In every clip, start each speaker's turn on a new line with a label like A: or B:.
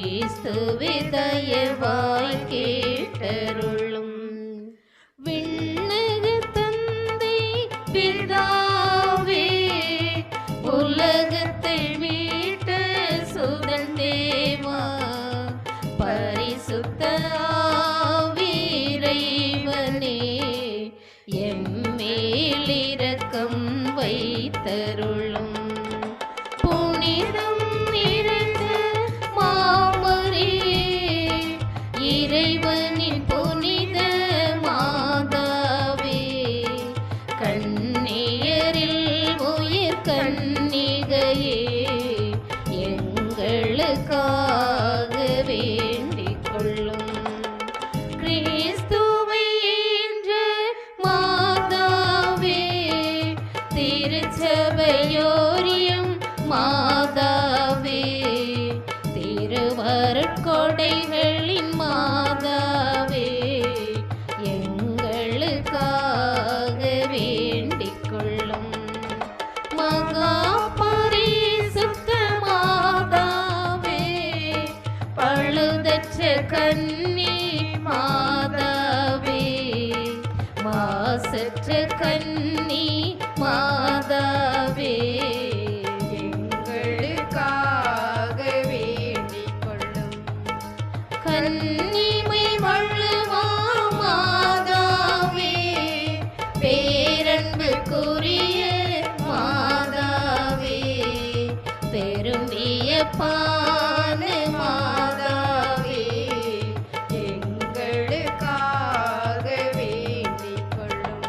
A: கிறிஸ்துவே தயவாய் கேட்டருளும். விண்ணக தந்தை பிதாவே, உலகத்தை மீட்ட சுதன் தேவா, பரிசுத்த ஆவி இறைவனே, எம்மேல் இரக்கம் வைத்தருளும். புனிதம் நிறைந்த மாமரியே, இறைவனின் புனித மாதாவே, கன்னியரில் உயிர் கன்னிகையே, எங்களுக்காக வேண்டிக் கொள்ளும். கிறிஸ்துவை ஈன்ற மாதாவே, திருச்சபையோரியம் மாதாவே, திருவருட்கொடைகளின் மாதாவே, எங்களுக்காக வேண்டிக் கொள்ளும். மகா பரிசுத்த மாதாவே, பழுதற்ற கன்னி மாதாவே, மாசற்ற கன்னி மாதாவே,
B: எங்களுக்காக வேண்டிக் கொள்ளும்.
A: கன்னிமை வள்ளுவா மாதாவே, பேரன்புக்குரிய மாதாவே, பெரும் வியப்பான மாதாவே,
B: எங்களுக்காக வேண்டிக் கொள்ளும்.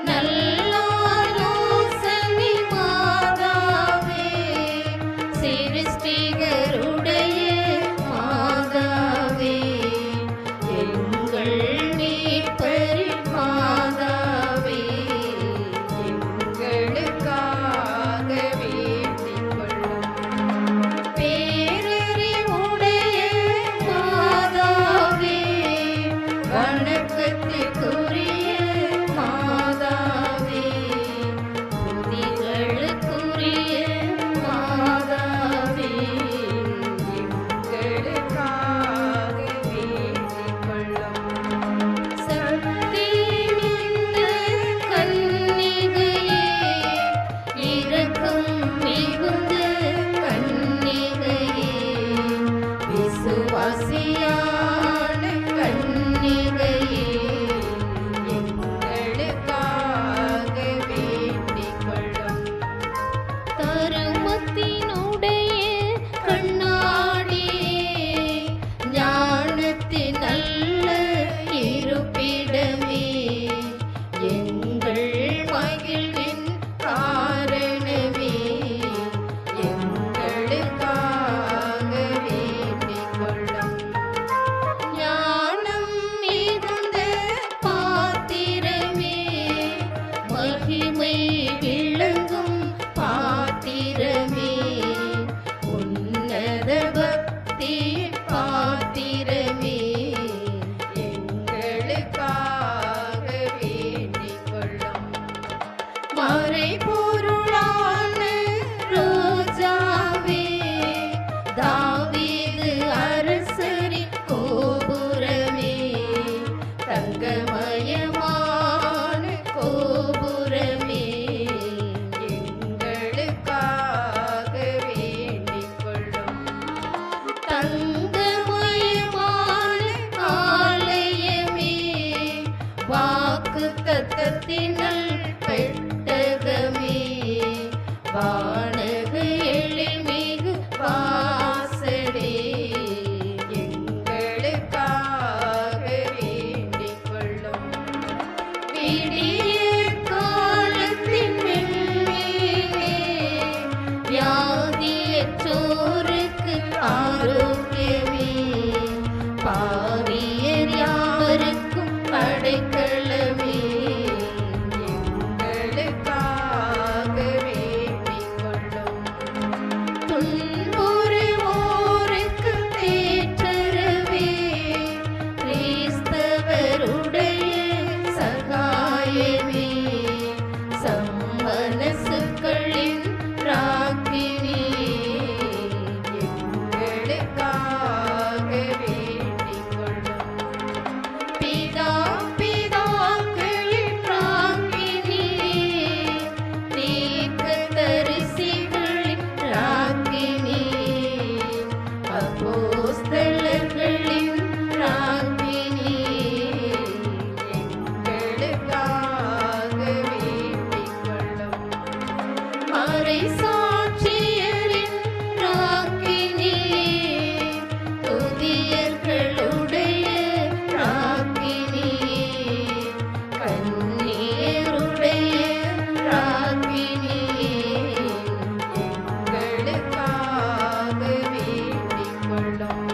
A: நல்லாலோசனை மாதாவே, சிருஷ்டிகருடைய மாதாவே, எங்கள் மீட்பரின் மாதாவே,
B: எங்களுக்காக வேண்டிக் கொள்ளும்.
A: பேரறிவுடைய மாதாவே, வணக்கத்திற்குரிய மாதாவே, துதிகளுக்குரிய மாதாவே,
B: எங்களுக்காக வேண்டிக் கொள்ளும்.
A: சக்தி மிகுந்த கன்னிகையே, இரக்கம் மிகுந்த கன்னிகையே, விசுவாசியான கன்னிகையே,
B: எங்களுக்காக வேண்டிக் கொள்ளும்.
A: தருமத்தினுடைய கண்ணாடியே, ஞானத்தின் நல்ல இருப்பிடமே, எங்கள் மகிழ்வின் காரணமே,
B: எங்களுக்காக வேண்டிக் கொள்ளும்.
A: ஞானம் மிகுந்த பாத்திரமே, மகிமை விளங்கும் பாத்திரமே, உன்னத பக்தி பாத்திரமே,
B: எங்களுக்காக வேண்டிக் கொள்ளும்.
A: மறைபொருளான ரோஜாவே, தாவீது அரசரின் கோபுரமே, தங்கமயமான கோபுரமே,
B: எங்களுக்காக வேண்டிக் கொள்ளும்.
A: தங்கமயமான ஆலயமே, வாக்குத்தத்தத்தினல் பெட்டகமே, வானக எழில்மிகு வாசலே,
B: எங்களுக்காக வேண்டிக் கொள்ளும்.
A: விடிய காலத்தின் வெண்மீனே, வியாதியற்றோருக்கு ஆரோக்கியமே, பாவியர் யாவருக்கும் அடைக்கலமே, அப்போஸ்தலர்களின் ராக்கினி,
B: எங்களுக்காக வேண்டிக் கொள்ளும்.
A: மறைசாட்சியரின் ராக்கினி, துதியர்களுடைய ராக்கினி, கன்னியருடைய ராக்கினி,
B: எங்களுக்காக வேண்டிக் கொள்ளும்.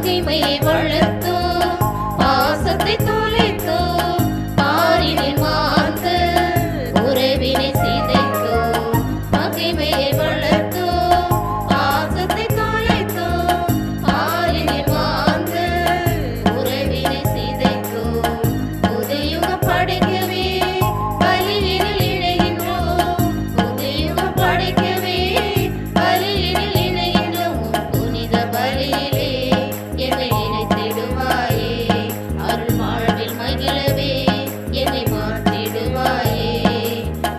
A: பகைமையை வளர்த்தோம், பாசத்தை தொலைத்தோம், பாரினில் வாழ்ந்து உறவினை சிதைத்தோம். பகைமையை வளர்த்தோம், பாசத்தை தொலைத்தோம், பாரினில் வாழ்ந்து உறவினை சிதைத்தோம். புதுயுகம் படைக்கவே பலியினில் இணைகின்றோம், புதுயுகம் படைக்கவே பலியினில் இணைகின்றோம். புனித பலியிலே என்னை இணைத்திடுவாயே, அருள் வாழ்வில் மகிழவே என்னை மாற்றிடுவாயே.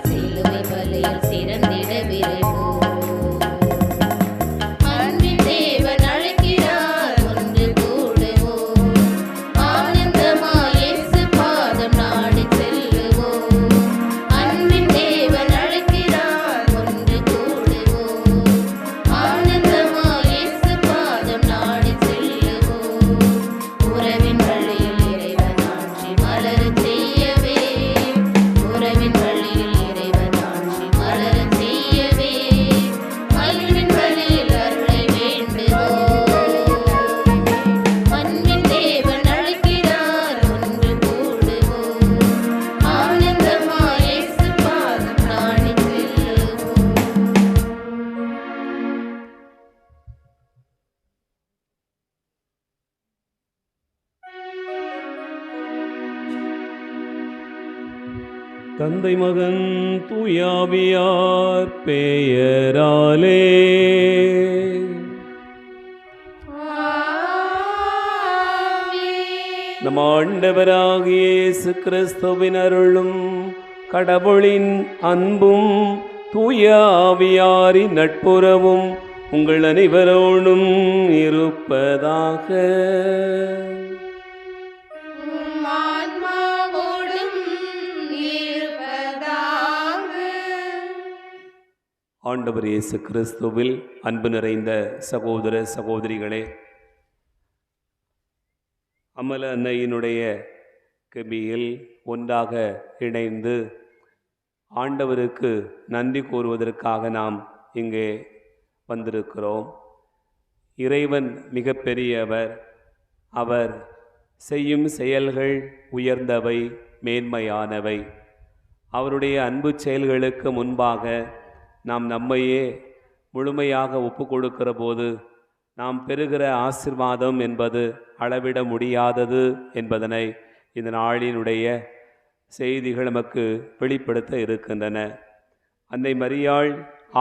A: சிலுவை பலியில் சிறந்திட விரைவோம். அன்பின் தேவன் அழைக்கிறார், ஒன்று கூடுவோம். ஆனந்தமாய் இயேசு பாதம் நாடி செல்லுவோம். அன்பின் தேவன் அழைக்கிறார், ஒன்று கூடுவோம். ஆனந்தமாய் இயேசு பாதம் நாடி செல்லுவோம். உறவின் வழியில் இறைவன் ஆட்சி மலரச் செய்யவே, உறவின் வழியில் இறைவன் ஆட்சி மலரச் செய்யவே, மகிழ்வின் வழியில் அருளை வேண்டுவோம். அன்பின் தேவன் அழைக்கிறார், ஒன்று கூடுவோம். ஆனந்தமாய் இயேசு பாதம் நாடி செல்லுவோம்.
C: தந்தை மகன் தூயாவியார் பெயராலே
A: ஆமென்.
C: நம் ஆண்டவராகிய இயேசு கிறிஸ்துவின் அருளும் கடவுளின் அன்பும் தூயாவியாரின் நட்புறவும் உங்கள் அனைவரோடும் இருப்பதாக.
A: உம் ஆன்மாவோடும் இருப்பதாக.
C: ஆண்டவர் இயேசு கிறிஸ்துவில் அன்பு நிறைந்த சகோதர சகோதரிகளே, அமல அன்னையினுடைய கெபியில் ஒன்றாக இணைந்து ஆண்டவருக்கு நன்றி கூறுவதற்காக நாம் இங்கே வந்திருக்கிறோம். இறைவன் மிக பெரியவர், அவர் செய்யும் செயல்கள் உயர்ந்தவை, மேன்மையானவை. அவருடைய அன்பு செயல்களுக்கு முன்பாக நாம் நம்மையே முழுமையாக ஒப்பு கொடுக்கிற போது நாம் பெறுகிற ஆசீர்வாதம் என்பது அளவிட முடியாதது என்பதனை இந்த நாளினுடைய செய்திகள் நமக்கு வெளிப்படுத்த இருக்கின்றன. அன்னை மரியாள்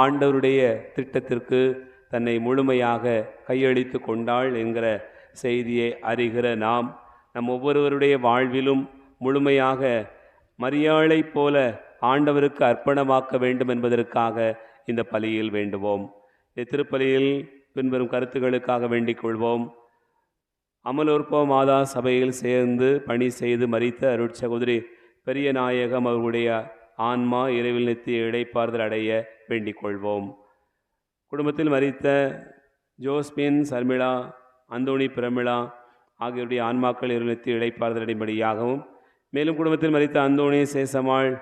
C: ஆண்டவருடைய திட்டத்திற்கு தன்னை முழுமையாக கையளித்து கொண்டாள் என்கிற செய்தியை அறிகிற நாம் நம் ஒவ்வொருவருடைய வாழ்விலும் முழுமையாக மரியாளைப் போல ஆண்டவருக்கு அர்ப்பணமாக்க வேண்டும் என்பதற்காக இந்த பலியில் வேண்டுவோம். இந்த திருப்பலியில் பின்வரும் கருத்துக்களுக்காக வேண்டிக் கொள்வோம். அமலோற்ப மாதா சபையில் சேர்ந்து பணி செய்து மரித்த அருட்சகோதரி பெரிய நாயகம் அவர்களுடைய ஆன்மா இறைவில் நித்திய இளைப்பாறுதல் அடைய வேண்டிக் கொள்வோம். குடும்பத்தில் மரித்த ஜோஸ்பின், சர்மிளா, அந்தோணி, பிரமிளா ஆகியோருடைய ஆன்மாக்கள் இறைவில் நித்திய இளைப்பாறுதல் அடைம்படியாகவும், மேலும் குடும்பத்தில் மரித்த Anthony, Sesammal,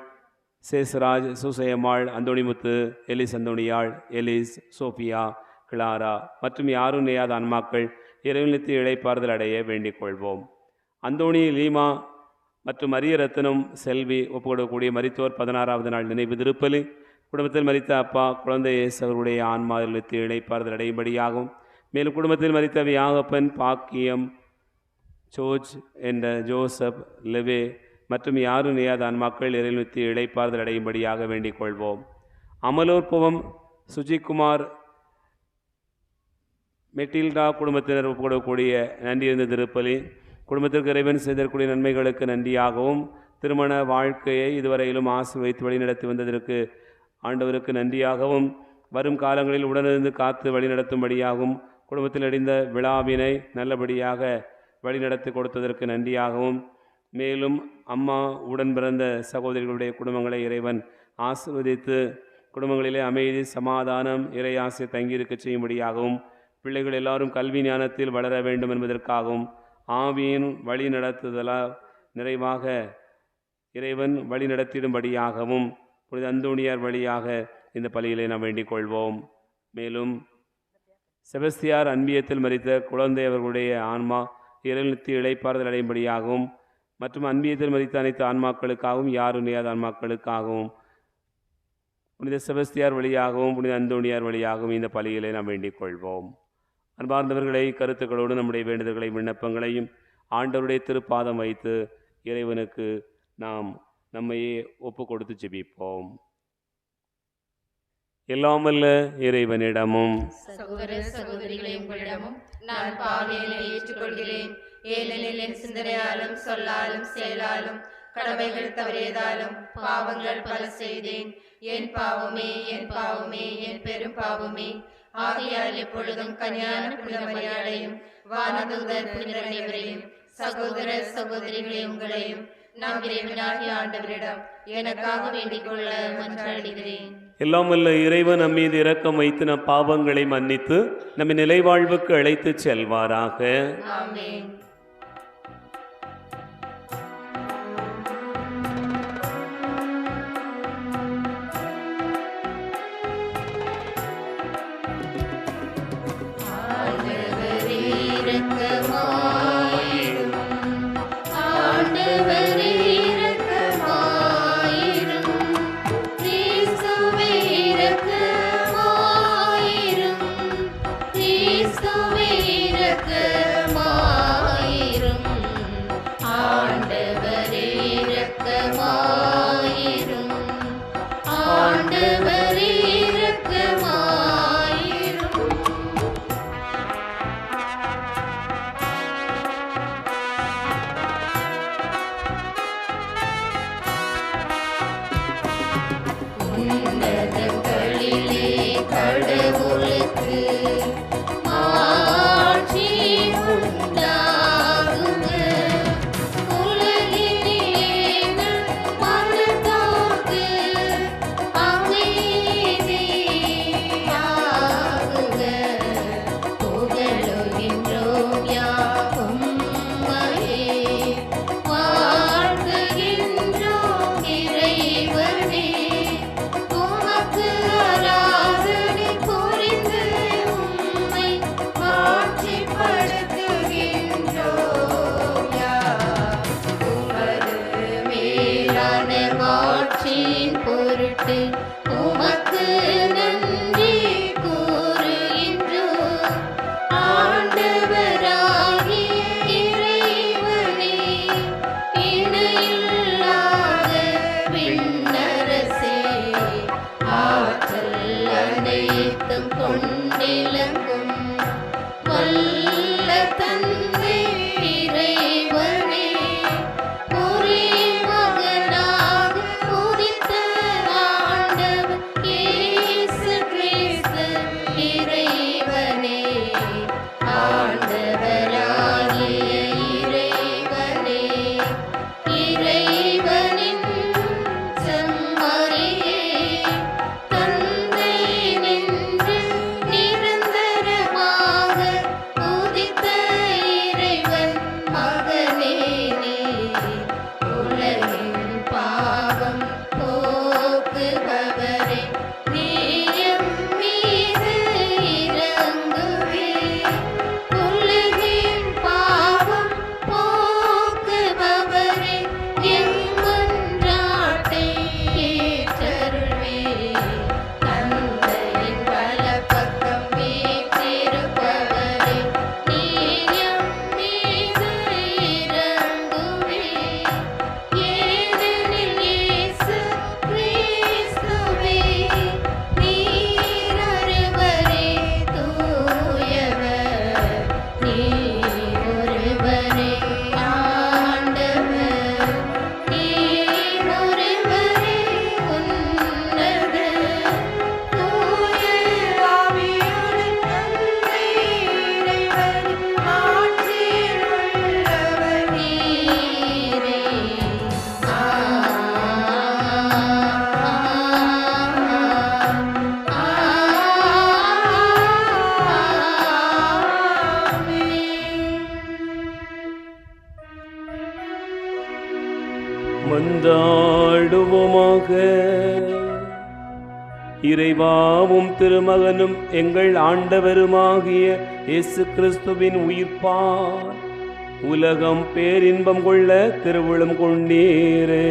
C: Sesaraj, Susaiammal, Anthonimuthu, Elise Anthoniyal, Elise, Sophia, Clara மற்றும் யாரும் நேயாத ஆன்மாக்கள் இறைவில் நித்திய இளைப்பாறுதல் அடைய வேண்டிக் கொள்வோம். அந்தோணி, லீமா மற்றும் மரிய ரத்னம், செல்வி ஒப்புக்கொள்ளக்கூடிய மரித்தோர் 16வது நாள் நினைவு திருப்பலி. குடும்பத்தில் மரித்த அப்பா, குழந்தை இயேசு அவருடைய ஆன்மா நித்திய இளைப்பாறுதல் அடையும்படியாகும். மேலும் குடும்பத்தில் மரித்த வியாகப்பன், பாக்கியம், ஜோர்ஜ் என்ற ஜோசப், லெவே மற்றும் யாரும் நேயாத ஆன்மாக்கள் இறைவில் நித்திய இளைப்பாறுதல் அடையும்படியாக வேண்டிக் கொள்வோம். அமலோற்பவம் சுஜிக்குமார், மெட்டில்டா குடும்பத்தினர் ஒப்புக்கொள்ளக்கூடிய நன்றியிருந்த திருப்பலி. குடும்பத்திற்கு இறைவன் செய்தக்கூடிய நன்மைகளுக்கு நன்றியாகவும், திருமண வாழ்க்கையை இதுவரையிலும் ஆசீர்வதித்து வழிநடத்தி வந்ததற்கு ஆண்டவருக்கு நன்றியாகவும், வரும் காலங்களில் உடனிருந்து காத்து வழிநடத்தும்படியாகவும், குடும்பத்தில் அடைந்த விழாவினை நல்லபடியாக வழிநடத்தி கொடுத்ததற்கு நன்றியாகவும், மேலும் அம்மா உடன் பிறந்த சகோதரிகளுடைய குடும்பங்களை இறைவன் ஆசீர்வதித்து குடும்பங்களிலே அமைதி, சமாதானம், இறையாசை தங்கியிருக்க செய்யும்படியாகவும், பிள்ளைகள் எல்லாரும் கல்வி ஞானத்தில் வளர வேண்டும் என்பதற்காகவும், ஆவியின் வழி நடத்துதலால் நிறைவாக இறைவன் வழி நடத்திடும்படியாகவும் புனித அந்தோணியார் வழியாக இந்த பலியிலே நாம் வேண்டிக் கொள்வோம். மேலும் செபஸ்தியார் அன்பியத்தில் மரித்த குழந்தை அவர்களுடைய ஆன்மா இறைநித்திய இளைப்பாறுதல் அடையும்படியாகவும் மற்றும் அன்பியத்தில் மரித்த அனைத்து ஆன்மாக்களுக்காகவும் யார் உண்மையாத ஆன்மாக்களுக்காகவும் புனித செபஸ்தியார் வழியாகவும் புனித அந்தோணியார் வழியாகவும் இந்த பலிகளை நாம் வேண்டிக் கொள்வோம். அன்பார்ந்தவர்களை கருத்துக்களோடு நம்முடைய வேண்டுதல்களை விண்ணப்பங்களையும் ஆண்டவருடைய திருப்பாதம் வைத்து இறைவனுக்கு நாம் நம்மையே ஒப்பு கொடுத்து ஜெபிப்போம். எல்லாமல்ல இறைவனிடமும்
A: சகோதர சகோதரிகளே, உங்களிடமும் நான் பாவிகளை ஏற்றுக்கொள்கிறேன். ஏனெனில் என் சிந்தனையாலும் சொல்லாலும் செயலாலும் கடமைகள் தவறியதாலும் பாவங்கள் பல செய்தேன். என் பாவமே, என் பாவமே, என் பெரும் பாவமே. ஆகையால் எப்பொழுதும் கன்னியான புனித மரியாதையும் வானதூதர் புனிதர் அனைவரையும் சகோதர சகோதரிகளே உங்களையும் நம் இறைவனாகிய ஆண்டவரிடம் எனக்காக வேண்டிக் கொள்ள மன்றாடுகிறேன்.
C: எல்லாமல்ல இறைவன் நம் மீது இரக்கம் வைத்து நம் பாவங்களை மன்னித்து நம்மை நிலைவாழ்வுக்கு அழைத்து செல்வாராக.
A: ஆமென்.
C: மன்றாடுவோமாக. இறைவாவும் திருமகனும் எங்கள் ஆண்டவருமாகிய இயேசு கிறிஸ்துவின் உயிர்ப்பார் உலகம் பேரின்பம் கொள்ள திருவுளம் கொண்டீரே.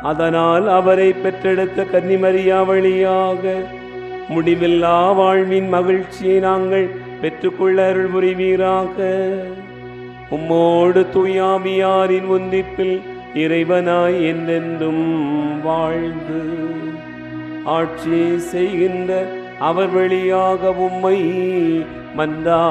C: அதனால் அவரை பெற்றெடுத்த கன்னிமரியா வழியாக முடிவில்லா வாழ்வின் மகிழ்ச்சியை நாங்கள் பெற்றுக்கொள்ள அருள் புரிவீராக. உம்மோடு தூயாவியாரின் ஒன்றிப்பில் இறைவனாய் என்றென்றும் வாழ்ந்து ஆட்சி செய்கின்ற அவர் வழியாக உம்மை மன்றாடுகிறோம்.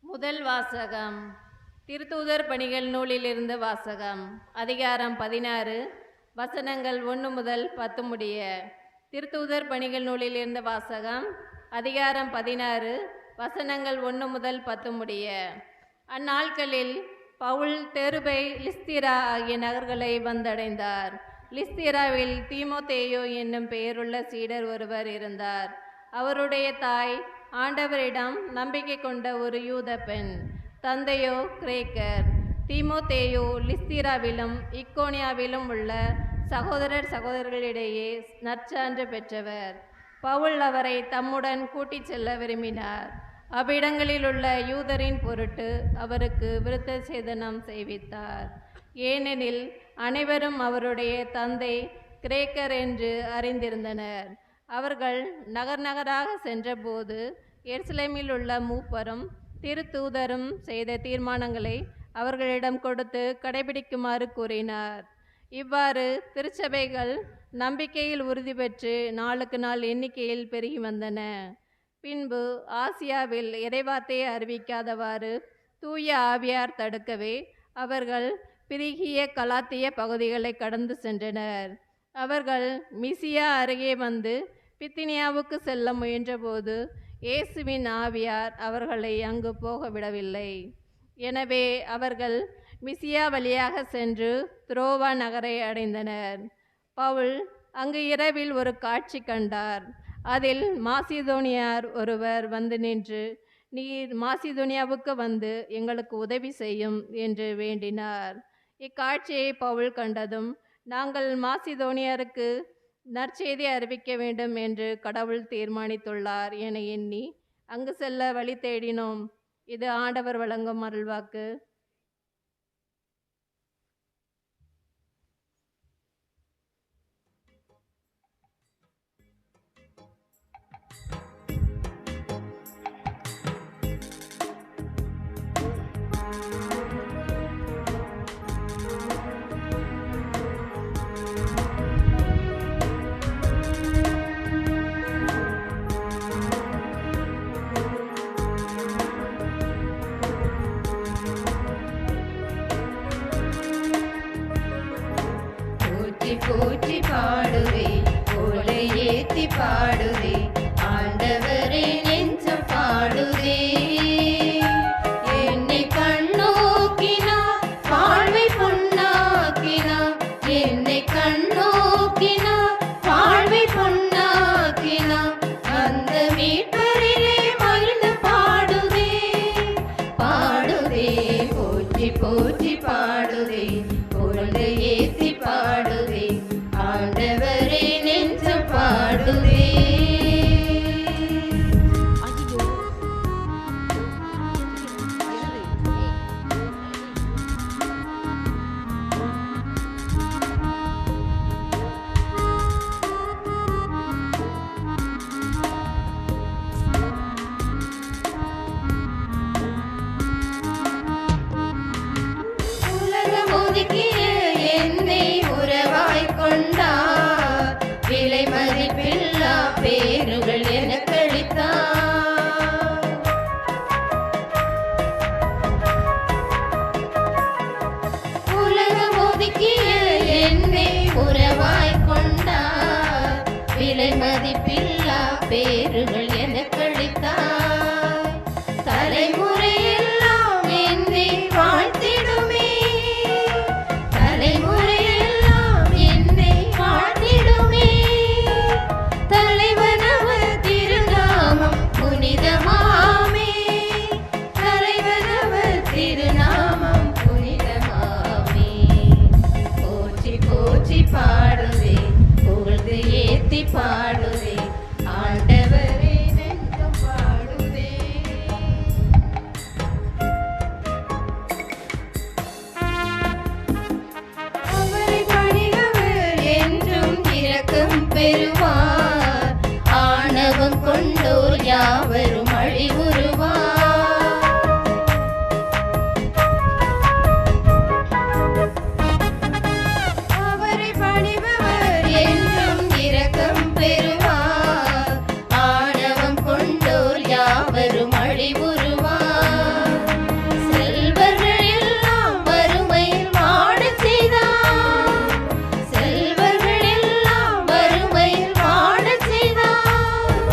B: முதல் வாசகம் திருத்தூதர் பணிகள் நூலிலிருந்து வாசகம். அதிகாரம் 16 வசனங்கள் 1 முதல் 10 முடிய. திருத்தூதர் பணிகள் நூலிலிருந்து வாசகம். அதிகாரம் 16 வசனங்கள் 1 முதல் 10 முடிய. அந்நாட்களில் பவுல் தெருபை லிஸ்திரா ஆகிய நகர்களை வந்தடைந்தார். லிஸ்திராவில் தீமோத்தேயு என்னும் பெயருள்ள சீடர் ஒருவர் இருந்தார். அவருடைய தாய் ஆண்டவரிடம் நம்பிக்கை கொண்ட ஒரு யூத பெண். தந்தையோ கிரேக்கர். தீமோத்தேயு லிஸ்திராவிலும் இக்கோனியாவிலும் உள்ள சகோதரர்களிடையே நற்சான்று பெற்றவர். பவுல் அவரை தம்முடன் கூட்டிச் செல்ல விரும்பினார். அவ்விடங்களில் உள்ள யூதரின் பொருட்டு அவருக்கு விருத்த சேதனம் செய்வித்தார். ஏனெனில் அனைவரும் அவருடைய தந்தை கிரேக்கர் என்று அறிந்திருந்தனர். அவர்கள் நகர் நகராக சென்றபோது எருசலேமில் உள்ள மூப்பரும் திருத்தூதரும் செய்த தீர்மானங்களை அவர்களிடம் கொடுத்து கடைபிடிக்குமாறு கூறினார். இவ்வாறு திருச்சபைகள் நம்பிக்கையில் உறுதி பெற்று நாளுக்கு நாள் எண்ணிக்கையில் பெருகி வந்தன. பின்பு ஆசியாவில் இறைவார்த்தையை அறிவிக்காதவாறு தூய ஆவியார் தடுக்கவே அவர்கள் பிரிகிய கலாத்திய பகுதிகளை கடந்து சென்றனர். அவர்கள் மிசியா அருகே வந்து பித்தினியாவுக்கு செல்ல முயன்றபோது இயேசுவின் ஆவியார் அவர்களை அங்கு போக விடவில்லை. எனவே அவர்கள் மிசியா வழியாக சென்று துரோவா நகரை அடைந்தனர். பவுல் அங்கு இரவில் ஒரு காட்சி கண்டார். அதில் மாசிதோனியார் ஒருவர் வந்து நின்று, நீர் மாசிதோனியாவுக்கு வந்து எங்களுக்கு உதவி செய்யும் என்று வேண்டினார். இக்காட்சியை பவுல் கண்டதும், நாங்கள் மாசிதோனியருக்கு நற்செய்தி அறிவிக்க வேண்டும் என்று கடவுள் தீர்மானித்துள்ளார் என எண்ணி அங்கு செல்ல வழி தேடினோம். இது ஆண்டவர் வழங்கும் அருள்வாக்கு.
A: போற்றி பாடுவே, ஓலை ஏத்தி பாடுவே, ஆண்டவரே நெஞ்சம் பாடுவே. என்னை கண்ணோக்கினார், வாழ்வை பொன்னாக்கினார். என்னை கண்ணோக்கினார், வாழ்வை பொன்னாக்கினார். அந்த மீட்பரிலே மகிழ்ந்து பாடுவே, பாடுவே, போற்றி போற்றி பாடுவே, ஓலை ஏத்தி பாடுவே, ஆண்டவரே நெஞ்சம் பாடுவே. உலகம் ஒதுக்கிய என்னை உறவாய் கொண்டார், விலை மதிப்பில்லா பேறுகள் எனக்களித்தார். உலகம் ஒதுக்கிய என்னை உறவாய் கொண்டார், விலை மதிப்பில்லா பேறுகள் எனக்களித்தார். பாடுதே, ஆண்டவரே நெஞ்சம் பாடுதே. அவரை பணிபவர் என்றும் இரக்கம் பெறுவார், ஆணவம் கொண்டோர் யாவரும் அழிவுறுவார். அவரை பணிபவர் என்றும் இரக்கம் பெறுவார், ஆணவம் கொண்டோர் யாவரும் அழிவுறுவார். செல்வர்கள் எல்லாம் வறுமையில் வாடச் செய்தார், செல்வர்கள் எல்லாம் வறுமையில் வாடச் செய்தார்.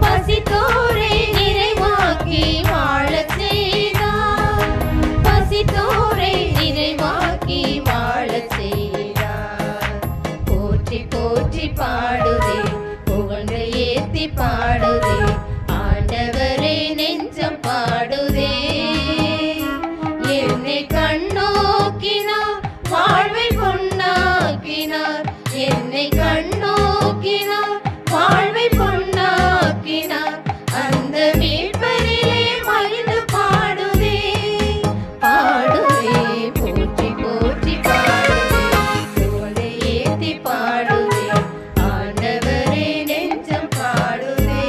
A: பசித்தோரை நிறைவாக்கி வாழச் செய்தார், பசித்தோரை நிறைவாக்கி வாழச் செய்தார். போற்றி போற்றி பாடுதே, புகழ்ந்து ஏத்தி பாடுதே, ஆண்டவரே நெஞ்சம் பாடுதே. என்னை கண்ணோக்கினார், வாழ்வை பொன்னாக்கினார், என்னை கண்ணோக்கினார், வாழ்வை பொன்னாக்கினார். அந்த மீட்பரிலே மகிழ்ந்து பாடுதே, பாடுதே, போற்றி போற்றி பாடுதே, புகழை ஏத்தி பாடுதே, ஆண்டவரே நெஞ்சம் பாடுதே.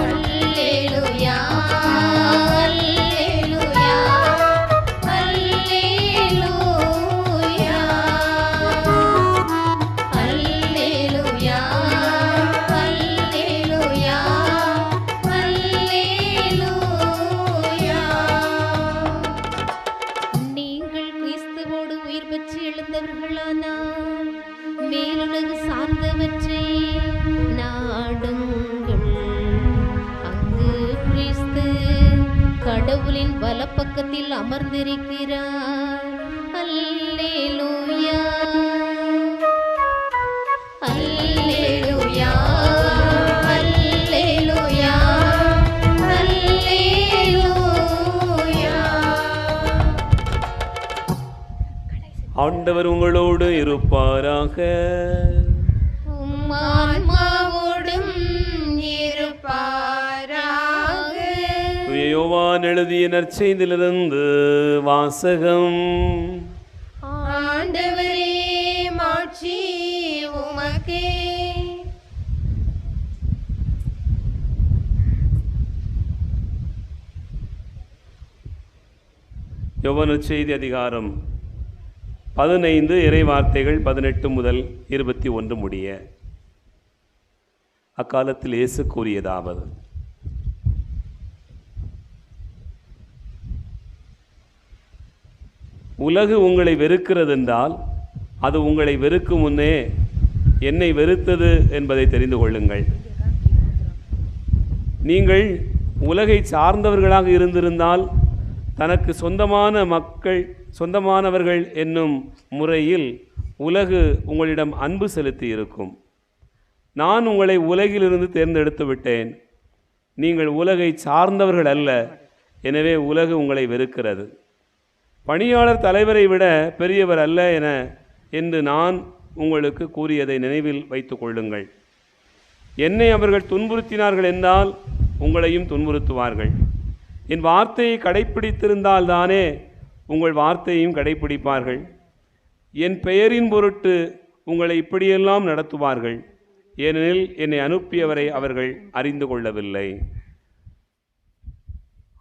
A: அல்லேலூயா, அல்லேலூயா, அல்லேலூயா, அல்லேலூயா, அல்லேலூயா, அல்லேலூயா. நீங்கள் கிறிஸ்துவோடு உயிர் பெற்று எழுந்தவர்களானால் மேலுலகு சார்ந்தவற்றை நாடுங்கள். அங்கு கிறிஸ்து கடவுளின் வலப்பக்கத்தில் அமர்ந்திருக்கிறார். அல்லேலூயா, அல்லேலூயா, அல்லேலூயா, அல்லேலூயா.
C: ஆண்டவர் உங்களோடு இருப்பாராக.
A: உம் ஆன்மாவோடும் இருப்பாராக.
C: தூய யோவான் எழுதிய நற்செய்தியிலிருந்து வாசகம்.
A: ஆண்டவரே மாட்சி உமக்கே.
C: யோவான் நற்செய்தி அதிகாரம் 15 இறைவார்த்தைகள் 18 முதல் 21 முடிய. அக்காலத்தில் இயேசு கூறியதாவது: உலகு உங்களை வெறுக்கிறதென்றால் அது உங்களை வெறுக்கும் முன்னே என்னை வெறுத்தது என்பதை தெரிந்து கொள்ளுங்கள். நீங்கள் உலகை சார்ந்தவர்களாக இருந்திருந்தால் தனக்கு சொந்தமானவர்கள் என்னும் முறையில் உலகு உங்களிடம் அன்பு செலுத்தி இருக்கும். நான் உங்களை உலகிலிருந்து தேர்ந்தெடுத்து விட்டேன். நீங்கள் உலகை சார்ந்தவர்கள் அல்ல, எனவே உலகு உங்களை வெறுக்கிறது. பணியாளர் தலைவரை விட பெரியவர் அல்ல என்று நான் உங்களுக்கு கூறியதை நினைவில் வைத்துக் கொள்ளுங்கள். என்னை அவர்கள் துன்புறுத்தினார்கள் என்றால் உங்களையும் துன்புறுத்துவார்கள். என் வார்த்தையை கடைப்பிடித்திருந்தால் தானே உங்கள் வார்த்தையையும் கடைப்பிடிப்பார்கள். என் பெயரின் பொருட்டு உங்களை இப்படியெல்லாம் நடத்துவார்கள், ஏனெனில் என்னை அனுப்பியவரை அவர்கள் அறிந்து கொள்ளவில்லை.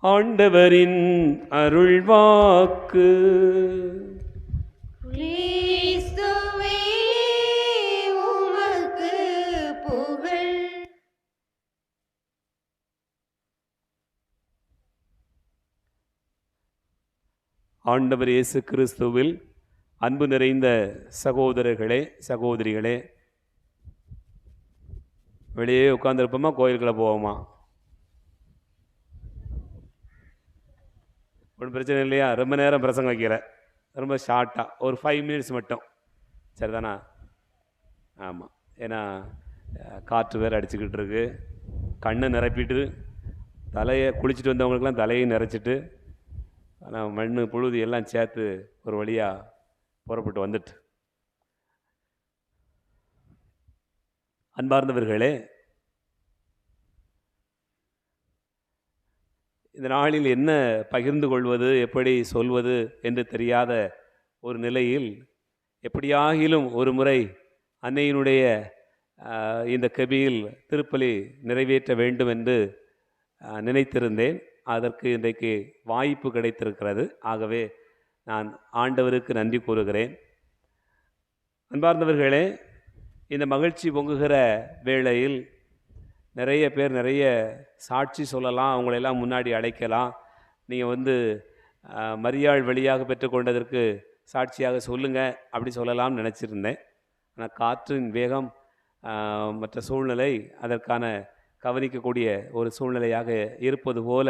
C: ஆண்டவரின் அருள்வாக்கு.
A: கிறிஸ்துவே உமக்கு புகழ்.
C: ஆண்டவர் இயேசு கிறிஸ்துவில் அன்பு நிறைந்த சகோதரர்களே, சகோதரிகளே, வெளியே உட்கார்ந்துருப்போமா, கோயிலுக்குள்ள போவோமா? ஒன்றும் பிரச்சனை இல்லையா? ரொம்ப நேரம் பிரசங்கம் வைக்கிற, ரொம்ப ஷார்ட்டாக ஒரு 5 மினிட்ஸ் மட்டும், சரிதானா? ஆமாம், ஏன்னா காற்று வேறு அடிச்சுக்கிட்டு இருக்கு, கண்ணை நிரப்பிட்டு, தலையை குளிச்சுட்டு வந்தவங்களுக்கெல்லாம் தலையை நிறச்சிட்டு, ஆனால் மண் புழுதி எல்லாம் சேர்த்து ஒரு வழியாக புறப்பட்டு வந்துட்டு. அன்பார்ந்தவர்களே, இந்த நாளில் என்ன பகிர்ந்து கொள்வது, எப்படி சொல்வது என்று தெரியாத ஒரு நிலையில் எப்படியாகிலும் ஒரு முறை அன்னையினுடைய இந்த கபியில் திருப்பலி நிறைவேற்ற வேண்டும் என்று நினைத்திருந்தேன். அதற்கு இன்றைக்கு வாய்ப்பு கிடைத்திருக்கிறது. ஆகவே நான் ஆண்டவருக்கு நன்றி கூறுகிறேன். அன்பார்ந்தவர்களே, இந்த மகிழ்ச்சி பொங்குகிற வேளையில் நிறைய பேர் நிறைய சாட்சி சொல்லலாம், அவங்களெல்லாம் முன்னாடி அழைக்கலாம். நீங்கள் மரியாள் வழியாக பெற்றுக்கொண்டதற்கு சாட்சியாக சொல்லுங்கள் அப்படி சொல்லலாம்னு நினச்சிருந்தேன். ஆனால் காற்றின் வேகம் மற்ற சூழ்நிலை அதற்கான கவனிக்கக்கூடிய ஒரு சூழ்நிலையாக இருப்பது போல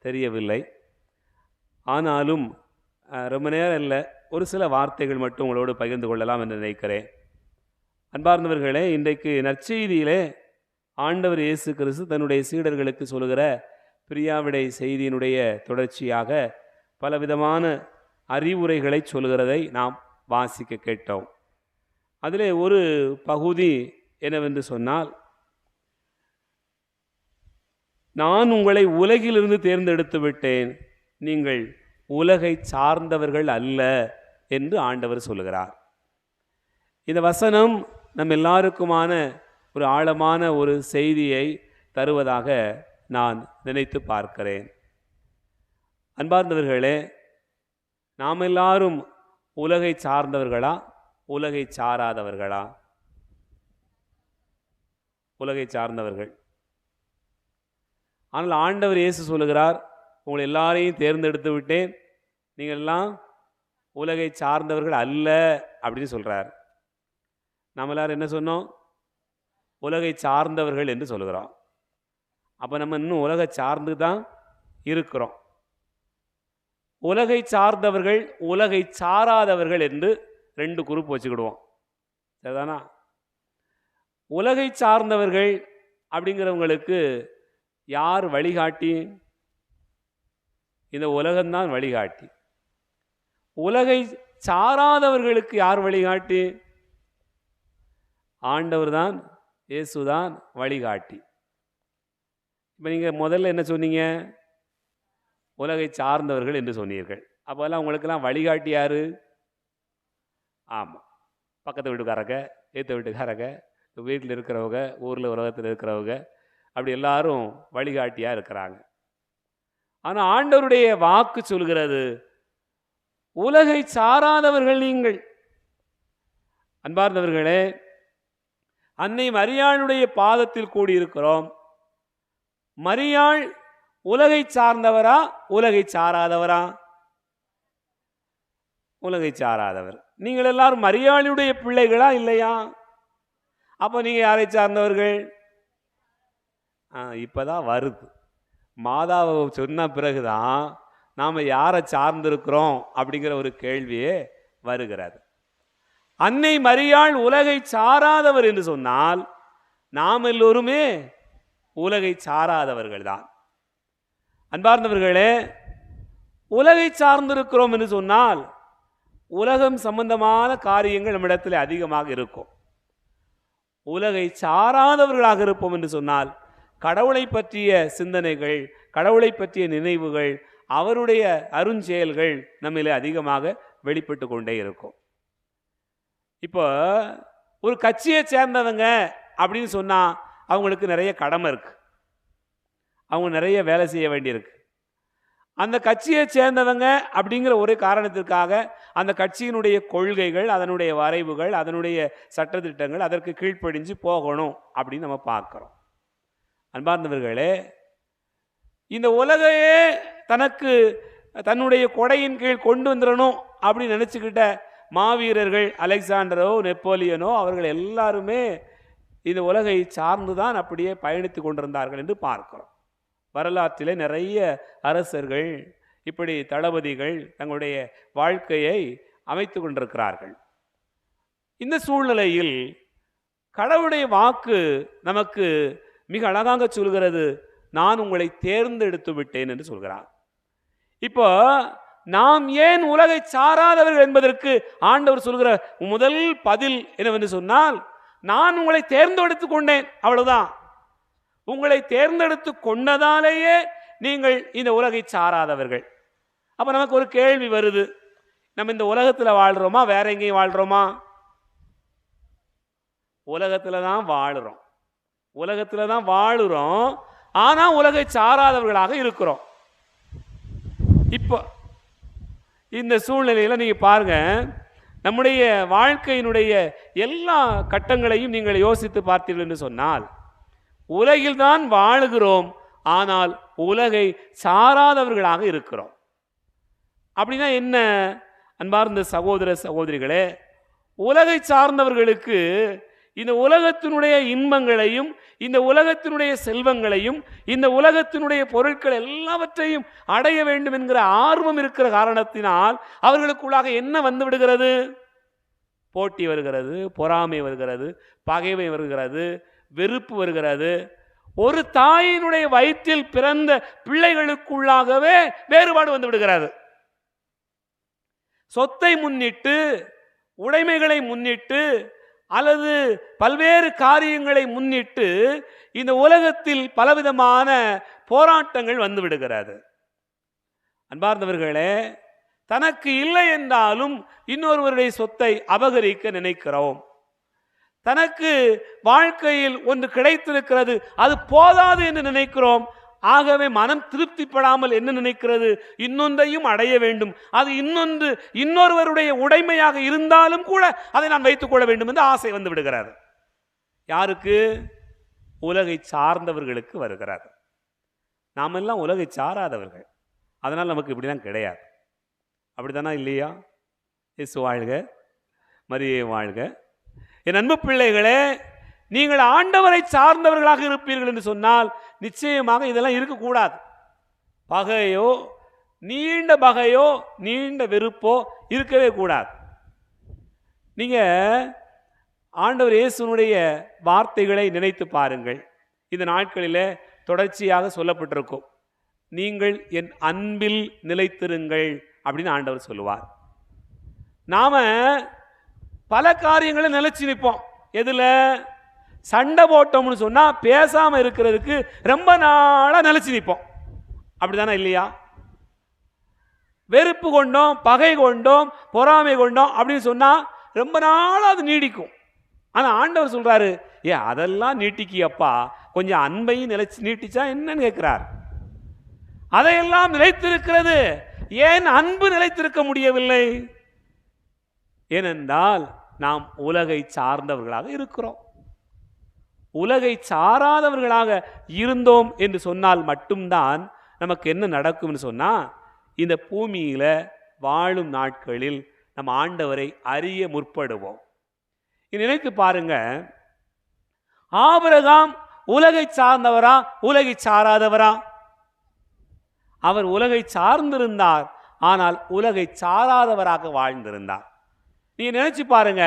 C: தெரியவில்லை. ஆனாலும் ரொம்ப நேரம் இல்லை, ஒரு சில வார்த்தைகள் மட்டும் உங்களோடு பகிர்ந்து கொள்ளலாம் என்று நினைக்கிறேன். அன்பார்ந்தவர்களே, இன்றைக்கு நற்செய்தியிலே ஆண்டவர் இயேசு கிறிஸ்து தன்னுடைய சீடர்களுக்கு சொல்லுகிற பிரியாவிடை செய்தியினுடைய தொடர்ச்சியாக பலவிதமான அறிவுரைகளை சொல்கிறதை நாம் வாசிக்க கேட்டோம். அதிலே ஒரு பகுதி என்னவென்று சொன்னால், நான் உங்களை உலகிலிருந்து தேர்ந்தெடுத்து விட்டேன், நீங்கள் உலகை சார்ந்தவர்கள் அல்ல என்று ஆண்டவர் சொல்லுகிறார். இந்த வசனம் நம் எல்லாருக்குமான ஒரு ஆழமான ஒரு செய்தியை தருவதாக நான் நினைத்து பார்க்கிறேன். அன்பார்ந்தவர்களே, நாம் எல்லாரும் உலகை சார்ந்தவர்களா, உலகை சாராதவர்களா? உலகை சார்ந்தவர்கள். ஆனால் ஆண்டவர் இயேசு சொல்லுகிறார், உங்களை எல்லாரையும் தேர்ந்தெடுத்து விட்டேன், நீங்கள் எல்லாம் உலகை சார்ந்தவர்கள் அல்ல அப்படின்னு சொல்கிறார். நாம் எல்லாரும் என்ன சொன்னோம்? உலகை சார்ந்தவர்கள் என்று சொல்லுகிறோம். அப்போ நம்ம இன்னும் உலகை சார்ந்து தான் இருக்கிறோம். உலகை சார்ந்தவர்கள், உலகை சாராதவர்கள் என்று 2 குரூப் வச்சுக்கிடுவோம், சரிதானா? உலகை சார்ந்தவர்கள் அப்படிங்கிறவங்களுக்கு யார் வழிகாட்டி? இந்த உலகம்தான் வழிகாட்டி. உலகை சாராதவர்களுக்கு யார் வழிகாட்டி? ஆண்டவர் தான், இயேசுதான் வழிகாட்டி. இப்போ நீங்கள் முதல்ல என்ன சொன்னீங்க? உலகை சார்ந்தவர்கள் என்று சொன்னீர்கள். அப்போல்லாம் உங்களுக்கெல்லாம் வழிகாட்டி யார்? ஆமாம், பக்கத்து வீட்டுக்காரங்க, ஏற்ற வீட்டுக்காரங்க, வீட்டில் இருக்கிறவங்க, ஊரில் உலகத்தில் இருக்கிறவங்க, அப்படி எல்லாரும் வழிகாட்டியாக இருக்கிறாங்க. ஆனால் ஆண்டவருடைய வாக்கு சொல்கிறது, உலகை சாராதவர்கள் நீங்கள். அன்பார்ந்தவர்களே, அன்னை மரியாளுடைய பாதத்தில் கூடியிருக்கிறோம். மரியாள் உலகை சார்ந்தவரா, உலகை சாராதவரா? உலகை சாராதவர். நீங்கள் எல்லாரும் மரியாளுடைய பிள்ளைகளா இல்லையா? அப்போ நீங்கள் யாரை சார்ந்தவர்கள்? இப்போதான் வருது. மாதாவை சொன்ன பிறகுதான் நாம் யாரை சார்ந்திருக்கிறோம் அப்படிங்கிற ஒரு கேள்வியே வருகிறது. அன்னை மரியாள் உலகை சாராதவர் என்று சொன்னால் நாம் எல்லோருமே உலகை சாராதவர்கள் தான். அன்பார்ந்தவர்களே, உலகை சார்ந்திருக்கிறோம் என்று சொன்னால் உலகம் சம்பந்தமான காரியங்கள் நம்மிடத்தில் அதிகமாக இருக்கும். உலகை சாராதவர்களாக இருப்போம் என்று சொன்னால் கடவுளை பற்றிய சிந்தனைகள், கடவுளை பற்றிய நினைவுகள், அவருடைய அருஞ்செயல்கள் நம்மிலே அதிகமாக வெளிப்பட்டு கொண்டே இருக்கும். இப்போ ஒரு கட்சியை சேர்ந்தவங்க அப்படின்னு சொன்னால் அவங்களுக்கு நிறைய கடமை இருக்கு, அவங்க நிறைய வேலை செய்ய வேண்டியிருக்கு. அந்த கட்சியை சேர்ந்தவங்க அப்படிங்கிற ஒரு காரணத்திற்காக அந்த கட்சியினுடைய கொள்கைகள், அதனுடைய வரைவுகள், அதனுடைய சட்டத்திட்டங்கள் அதற்கு கீழ்ப்படிஞ்சு போகணும் அப்படின்னு நம்ம பார்க்குறோம். அன்பார்ந்தவர்களே, இந்த உலகையே தனக்கு தன்னுடைய கொடையின் கீழ் கொண்டு வந்துடணும் அப்படின்னு நினச்சிக்கிட்ட மாவீரர்கள் அலெக்சாண்டரோ நெப்போலியனோ அவர்கள் எல்லாருமே இந்த உலகை சார்ந்துதான் அப்படியே பயணித்து கொண்டிருந்தார்கள் என்று பார்க்கிறோம். வரலாற்றிலே நிறைய அரசர்கள் இப்படி தளபதிகள் தங்களுடைய வாழ்க்கையை அமைத்து கொண்டிருக்கிறார்கள். இந்த சூழ்நிலையில் கடவுளுடைய வாக்கு நமக்கு மிக அழகாக சொல்கிறது, நான் உங்களை தேர்ந்தெடுத்து விட்டேன் என்று சொல்கிறார். இப்போ நாம் ஏன் உலகை சாராதவர்கள் என்பதற்கு ஆண்டவர் சொல்கிற முதல் பதில் என்னவென்று சொன்னால், நான் உங்களை தேர்ந்தெடுத்து கொண்டேன், அவ்வளவுதான். உங்களை தேர்ந்தெடுத்து கொண்டதாலேயே நீங்கள் இந்த உலகை சாராதவர்கள். அப்ப நமக்கு ஒரு கேள்வி வருது, நம்ம இந்த உலகத்தில் வாழ்றோமா வேற எங்கேயும் வாழ்றோமா? உலகத்துல தான் வாழுறோம், உலகத்துல தான் வாழுறோம். ஆனா உலகை சாராதவர்களாக இருக்கிறோம். இப்போ இந்த சூழ்நிலையில் நீங்க பாருங்க, நம்முடைய வாழ்க்கையினுடைய எல்லா கட்டங்களையும் நீங்கள் யோசித்து பார்த்தீர்கள் என்று சொன்னால், உலகில் தான் வாழுகிறோம், ஆனால் உலகை சாராதவர்களாக இருக்கிறோம். அப்படின்னா என்ன அன்பார்ந்த சகோதர சகோதரிகளே? உலகை சார்ந்தவர்களுக்கு இந்த உலகத்தினுடைய இன்பங்களையும் இந்த உலகத்தினுடைய செல்வங்களையும் இந்த உலகத்தினுடைய பொருட்கள் எல்லாவற்றையும் அடைய வேண்டும் என்கிற ஆர்வம் இருக்கிற காரணத்தினால் அவர்களுக்குள்ளாக என்ன வந்து விடுகிறது? போட்டி வருகிறது, பொறாமை வருகிறது, பகைமை வருகிறது, வெறுப்பு வருகிறது. ஒரு தாயினுடைய வயிற்றில் பிறந்த பிள்ளைகளுக்குள்ளாகவே வேறுபாடு வந்து விடுகிறது. சொத்தை முன்னிட்டு, உடைமைகளை முன்னிட்டு, அல்லது பல்வேறு காரியங்களை முன்னிட்டு இந்த உலகத்தில் பலவிதமான போராட்டங்கள் வந்து விடுகிறது. அன்பார்ந்தவர்களே, தனக்கு இல்லை என்றாலும் இன்னொருவருடைய சொத்தை அபகரிக்க நினைக்கிறோம். தனக்கு வாழ்க்கையில் ஒன்று கிடைத்திருக்கிறது, அது போதாது என்று நினைக்கிறோம். ஆகவே மனம் திருப்திப்படாமல் என்ன நினைக்கிறது? இன்னொன்றையும் அடைய வேண்டும். அது இன்னொருவருடைய உடைமையாக இருந்தாலும் கூட அதை நான் வைத்துக் கொள்ள வேண்டும் என்று ஆசை வந்து விடுகிறது. யாருக்கு? உலகை சார்ந்தவர்களுக்கு வருகிறது. நாம் எல்லாம் உலகை சாராதவர்கள், அதனால் நமக்கு இப்படிலாம் கிடையாது. அப்படித்தானா இல்லையா? இயேசு வாழ்க, மரியே வாழ்க. என் அன்பு பிள்ளைகளே, நீங்கள் ஆண்டவரை சார்ந்தவர்களாக இருப்பீர்கள் என்று சொன்னால் நிச்சயமாக இதெல்லாம் இருக்கக்கூடாது. பகையோ, நீண்ட பகையோ, நீண்ட வெறுப்போ இருக்கவே கூடாது. நீங்க ஆண்டவர் இயேசுனுடைய வார்த்தைகளை நினைத்து பாருங்கள். இந்த நாட்களிலே தொடர்ச்சியாக சொல்லப்பட்டிருக்கும், நீங்கள் என் அன்பில் நிலைத்திருங்கள் அப்படின்னு ஆண்டவர் சொல்லுவார். நாம பல காரியங்களை நிலைச்சு நிற்போம். எதுல? சண்டை போட்டோம்னு சொன்னா பேசாம இருக்கிறதுக்கு ரொம்ப நாளா நிலைச்சு நிற்போம். அப்படிதானே இல்லையா? வெறுப்பு கொண்டோம், பகை கொண்டோம், பொறாமை கொண்டோம் அப்படின்னு சொன்னா ரொம்ப நாளா அது நீடிக்கும். ஆனா ஆண்டவர் சொல்றாரு, அதெல்லாம் நீட்டிக்கியப்பா, கொஞ்சம் அன்பையும் நீட்டிச்சா என்னன்னு கேட்கிறார். அதையெல்லாம் நிலைத்திருக்கிறது. ஏன் அன்பு நிலைத்திருக்க முடியவில்லை? ஏனென்றால் நாம் உலகை சார்ந்தவர்களாக இருக்கிறோம். உலகை சாராதவர்களாக இருந்தோம் என்று சொன்னால் மட்டும்தான் நமக்கு என்ன நடக்கும் என்று சொன்னா, இந்த பூமியில வாழும் நாட்களில் நம் ஆண்டவரை அறிய முற்படுவோம். நினைத்து பாருங்க, ஆபிரகாம் உலகை சார்ந்தவரா உலகை சாராதவரா? அவர் உலகை சார்ந்திருந்தார், ஆனால் உலகை சாராதவராக வாழ்ந்திருந்தார். நீங்க நினைச்சு பாருங்க,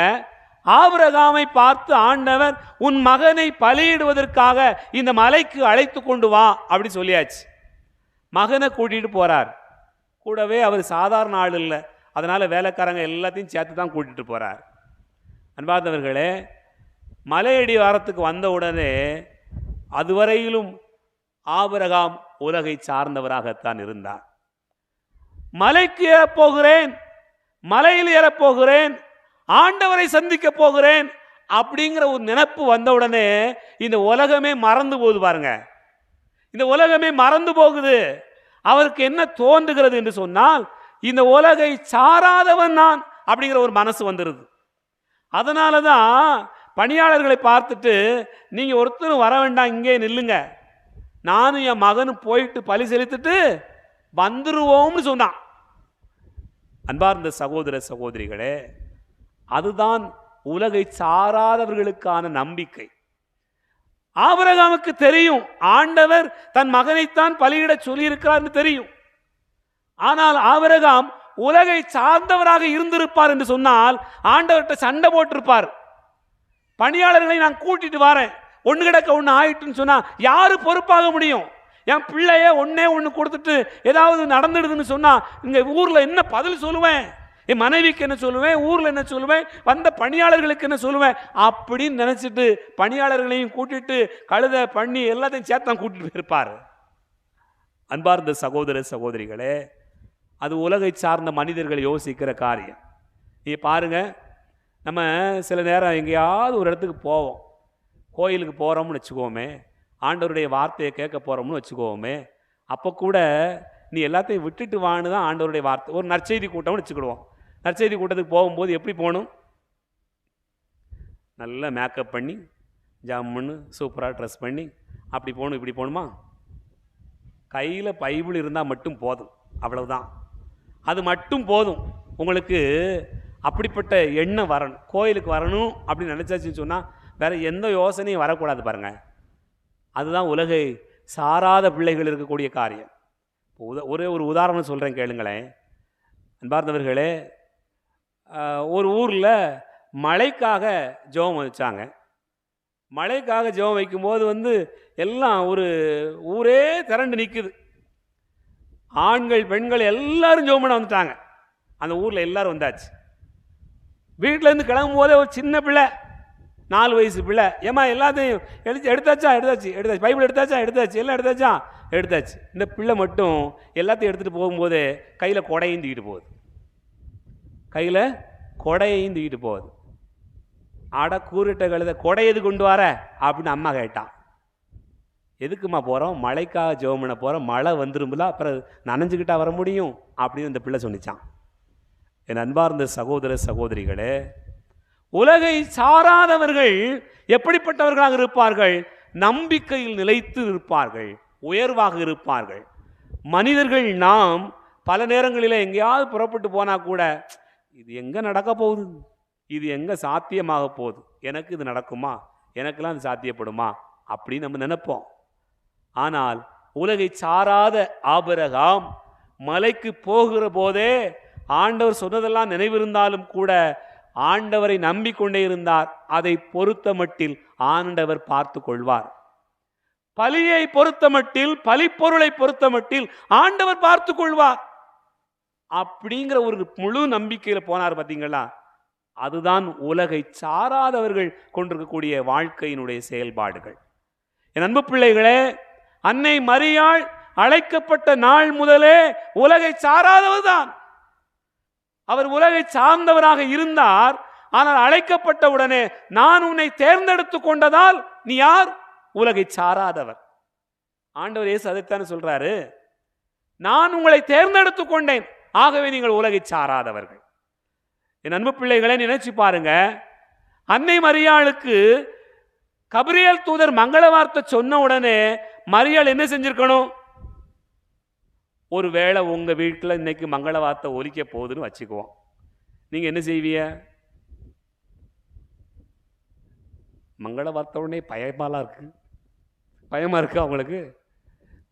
C: ஆபிரகாமை பார்த்து ஆண்டவர் உன் மகனை பலியிடுவதற்காக இந்த மலைக்கு அழைத்து கொண்டு வா அப்படி சொல்லியாச்சு. மகனை கூட்டிட்டு போறார். கூடவே அவர் சாதாரண ஆள் இல்லை, அதனால வேலைக்காரங்க எல்லாத்தையும் சேர்த்து தான் கூட்டிட்டு போறார். அன்பார்ந்தவர்களே, மலையடி வாரத்துக்கு வந்த உடனே அதுவரையிலும் ஆபிரகாம் உலகை சார்ந்தவராகத்தான் இருந்தார். மலைக்கு ஏறப்போகிறேன், மலையில் ஏறப்போகிறேன், ஆண்டவரை சந்திக்க போகிறேன் அப்படிங்கிற ஒரு நினைப்பு வந்தவுடனே இந்த உலகமே மறந்து போகுது. பாருங்க, இந்த உலகமே மறந்து போகுது. அவருக்கு என்ன தோன்றுகிறது என்று சொன்னால், இந்த உலகை சாராதவன் நான் அப்படிங்கிற ஒரு மனசு வந்துடுது. அதனால தான் பணியாளர்களை பார்த்துட்டு, நீங்க ஒருத்தரும் வர வேண்டாம், இங்கே நில்லுங்க, நானும் என் மகனும் போயிட்டு பலி செலுத்திட்டு வந்துருவோம்னு சொன்னான். அன்பார்ந்த சகோதர சகோதரிகளே, அதுதான் உலகை சாராதவர்களுக்கான நம்பிக்கை. ஆபிரகாமுக்கு தெரியும், ஆண்டவர் தன் மகனைத்தான் பலியிட சொல்லியிருக்கிறார் தெரியும்.
D: ஆனால் ஆபிரகாம் உலகை சார்ந்தவராக இருந்திருப்பார் என்று சொன்னால் ஆண்டவர்கிட்ட சண்டை போட்டிருப்பார். பணியாளர்களை நான் கூட்டிட்டு வரேன், ஒன்று கிடக்க ஒன்று ஆயிட்டுன்னு சொன்னா யாரு பொறுப்பாக முடியும்? என் பிள்ளைய ஒன்று கொடுத்துட்டு ஏதாவது நடந்துடுதுன்னு சொன்னா இங்க ஊர்ல என்ன பதில் சொல்லுவேன்? என் மனைவிக்கு என்ன சொல்லுவேன்? ஊர்ல என்ன சொல்லுவேன்? வந்த பணியாளர்களுக்கு என்ன சொல்லுவேன்? அப்படின்னு நினைச்சிட்டு பணியாளர்களையும் கூட்டிட்டு கழுத பண்ணி எல்லாத்தையும் சேர்த்தான் கூட்டிட்டு போயிருப்பார். அன்பார்ந்த சகோதர சகோதரிகளே, அது உலகை சார்ந்த மனிதர்கள் யோசிக்கிற காரியம். நீ பாருங்க, நம்ம சில நேரம் எங்கேயாவது ஒரு இடத்துக்கு போவோம், கோயிலுக்கு போகிறோம்னு வச்சுக்கோமே, ஆண்டவருடைய வார்த்தையை கேட்க போகிறோம்னு வச்சுக்கோமே, அப்போ கூட நீ எல்லாத்தையும் விட்டுட்டு வான்னு தான் ஆண்டவருடைய வார்த்தை. ஒரு நற்செய்தி கூட்டம்னு வச்சுக்கிடுவோம். நற்செய்தி கூட்டத்துக்கு போகும்போது எப்படி போகணும்? நல்லா மேக்கப் பண்ணி ஜம்முன்னு சூப்பராக ட்ரெஸ் பண்ணி அப்படி போகணும். இப்படி போகணுமா? கையில் பைபிள் இருந்தால் மட்டும் போதும், அவ்வளவுதான். அது மட்டும் போதும் உங்களுக்கு. அப்படிப்பட்ட எண்ணம் வரணும். கோயிலுக்கு வரணும் அப்படின்னு நினச்சாச்சுன்னு சொன்னால் வேறு எந்த யோசனையும் வரக்கூடாது பாருங்கள். அதுதான் உலகை சாராத பிள்ளைகள் இருக்கக்கூடிய காரியம். ஒரே ஒரு உதாரணம் சொல்கிறேன் கேளுங்களேன். அன்பார்ந்தவர்களே, ஒரு ஊரில் மழைக்காக ஜெபம் வச்சாங்க. மழைக்காக ஜெபம் வைக்கும்போது எல்லாம் ஒரு ஊரே திரண்டு நிற்குது. ஆண்கள் பெண்கள் எல்லாரும் ஜெபம் பண்ண வந்துட்டாங்க. அந்த ஊரில் எல்லாரும் வந்தாச்சு. வீட்டிலேருந்து கிளம்பும் போதே ஒரு சின்ன பிள்ளை, 4 வயசு பிள்ளை, ஏமா எல்லாத்தையும் எடுத்தாச்சு, பைபிள் எடுத்தாச்சு, எல்லாம் எடுத்தாச்சு. இந்த பிள்ளை மட்டும் எல்லாத்தையும் எடுத்துகிட்டு போகும்போது கையில் கொடையும் தூக்கிட்டு போகுது. ஆட கூறிட்ட கழுத, கொடை எது கொண்டு வர அப்படின்னு அம்மா கேட்டான். எதுக்குமா போகிறோம்? மழைக்காக ஜெபம் பண்ண போகிறோம், மழை வந்துரும்புல, அப்புறம் நனைஞ்சுக்கிட்டா வர முடியும் அப்படின்னு இந்த பிள்ளை சொன்னிச்சான். என் அன்பார்ந்த சகோதர சகோதரிகளே, உலகை சாராதவர்கள் எப்படிப்பட்டவர்களாக இருப்பார்கள்? நம்பிக்கையில் நிலைத்து இருப்பார்கள், உயர்வாக இருப்பார்கள். மனிதர்கள் நாம் பல நேரங்களில் எங்கேயாவது புறப்பட்டு போனால் கூட இது எங்கே நடக்க போகுது, இது எங்கே சாத்தியமாக போகுது, எனக்கு இது நடக்குமா, எனக்கெல்லாம் இது சாத்தியப்படுமா அப்படின்னு நம்ம நினைப்போம். ஆனால் உலகை சாராத ஆபிரகாம் மலைக்கு போகிற போதே ஆண்டவர் சொன்னதெல்லாம் நினைவிருந்தாலும் கூட ஆண்டவரை நம்பிக்கொண்டே இருந்தார். அதை பொறுத்த மட்டில் ஆண்டவர் பார்த்து கொள்வார். பலியை பொறுத்த மட்டில், பலிப்பொருளை பொறுத்த மட்டில் ஆண்டவர் பார்த்து கொள்வார் அப்படிங்கிற ஒரு முழு நம்பிக்கையில் போனார். பார்த்தீங்களா? அதுதான் உலகை சாராதவர்கள் கொண்டிருக்கக்கூடிய வாழ்க்கையினுடைய செயல்பாடுகள். என் அன்பு பிள்ளைகளே, அன்னை மரியாள் அழைக்கப்பட்ட நாள் முதலே உலகை சாராதவர் தான். அவர் உலகை சார்ந்தவராக இருந்தார். ஆனால் அழைக்கப்பட்ட உடனே நான் உன்னை தேர்ந்தெடுத்து கொண்டதால் நீ யார்? உலகை சாராதவர். ஆண்டவர் இயேசு அதைத்தானே சொல்றாரு, நான் உங்களை தேர்ந்தெடுத்து கொண்டேன், ஆகவே நீங்கள் உலகை சாராதவர்கள். என் அன்பு பிள்ளைகளை நினைச்சு பாருங்க, அன்னை மரியாளுக்கு கபிரியேல் தூதர் மங்கள வார்த்தை சொன்ன உடனே மரியாள் என்ன செஞ்சிருக்கணும்? ஒருவேளை உங்க வீட்டில் இன்னைக்கு மங்கள வார்த்தை ஒலிக்க போகுதுன்னு வச்சுக்குவோம், நீங்க என்ன செய்வீங்க? மங்கள வார்த்தை உடனே பயமா இருக்கு அவங்களுக்கு.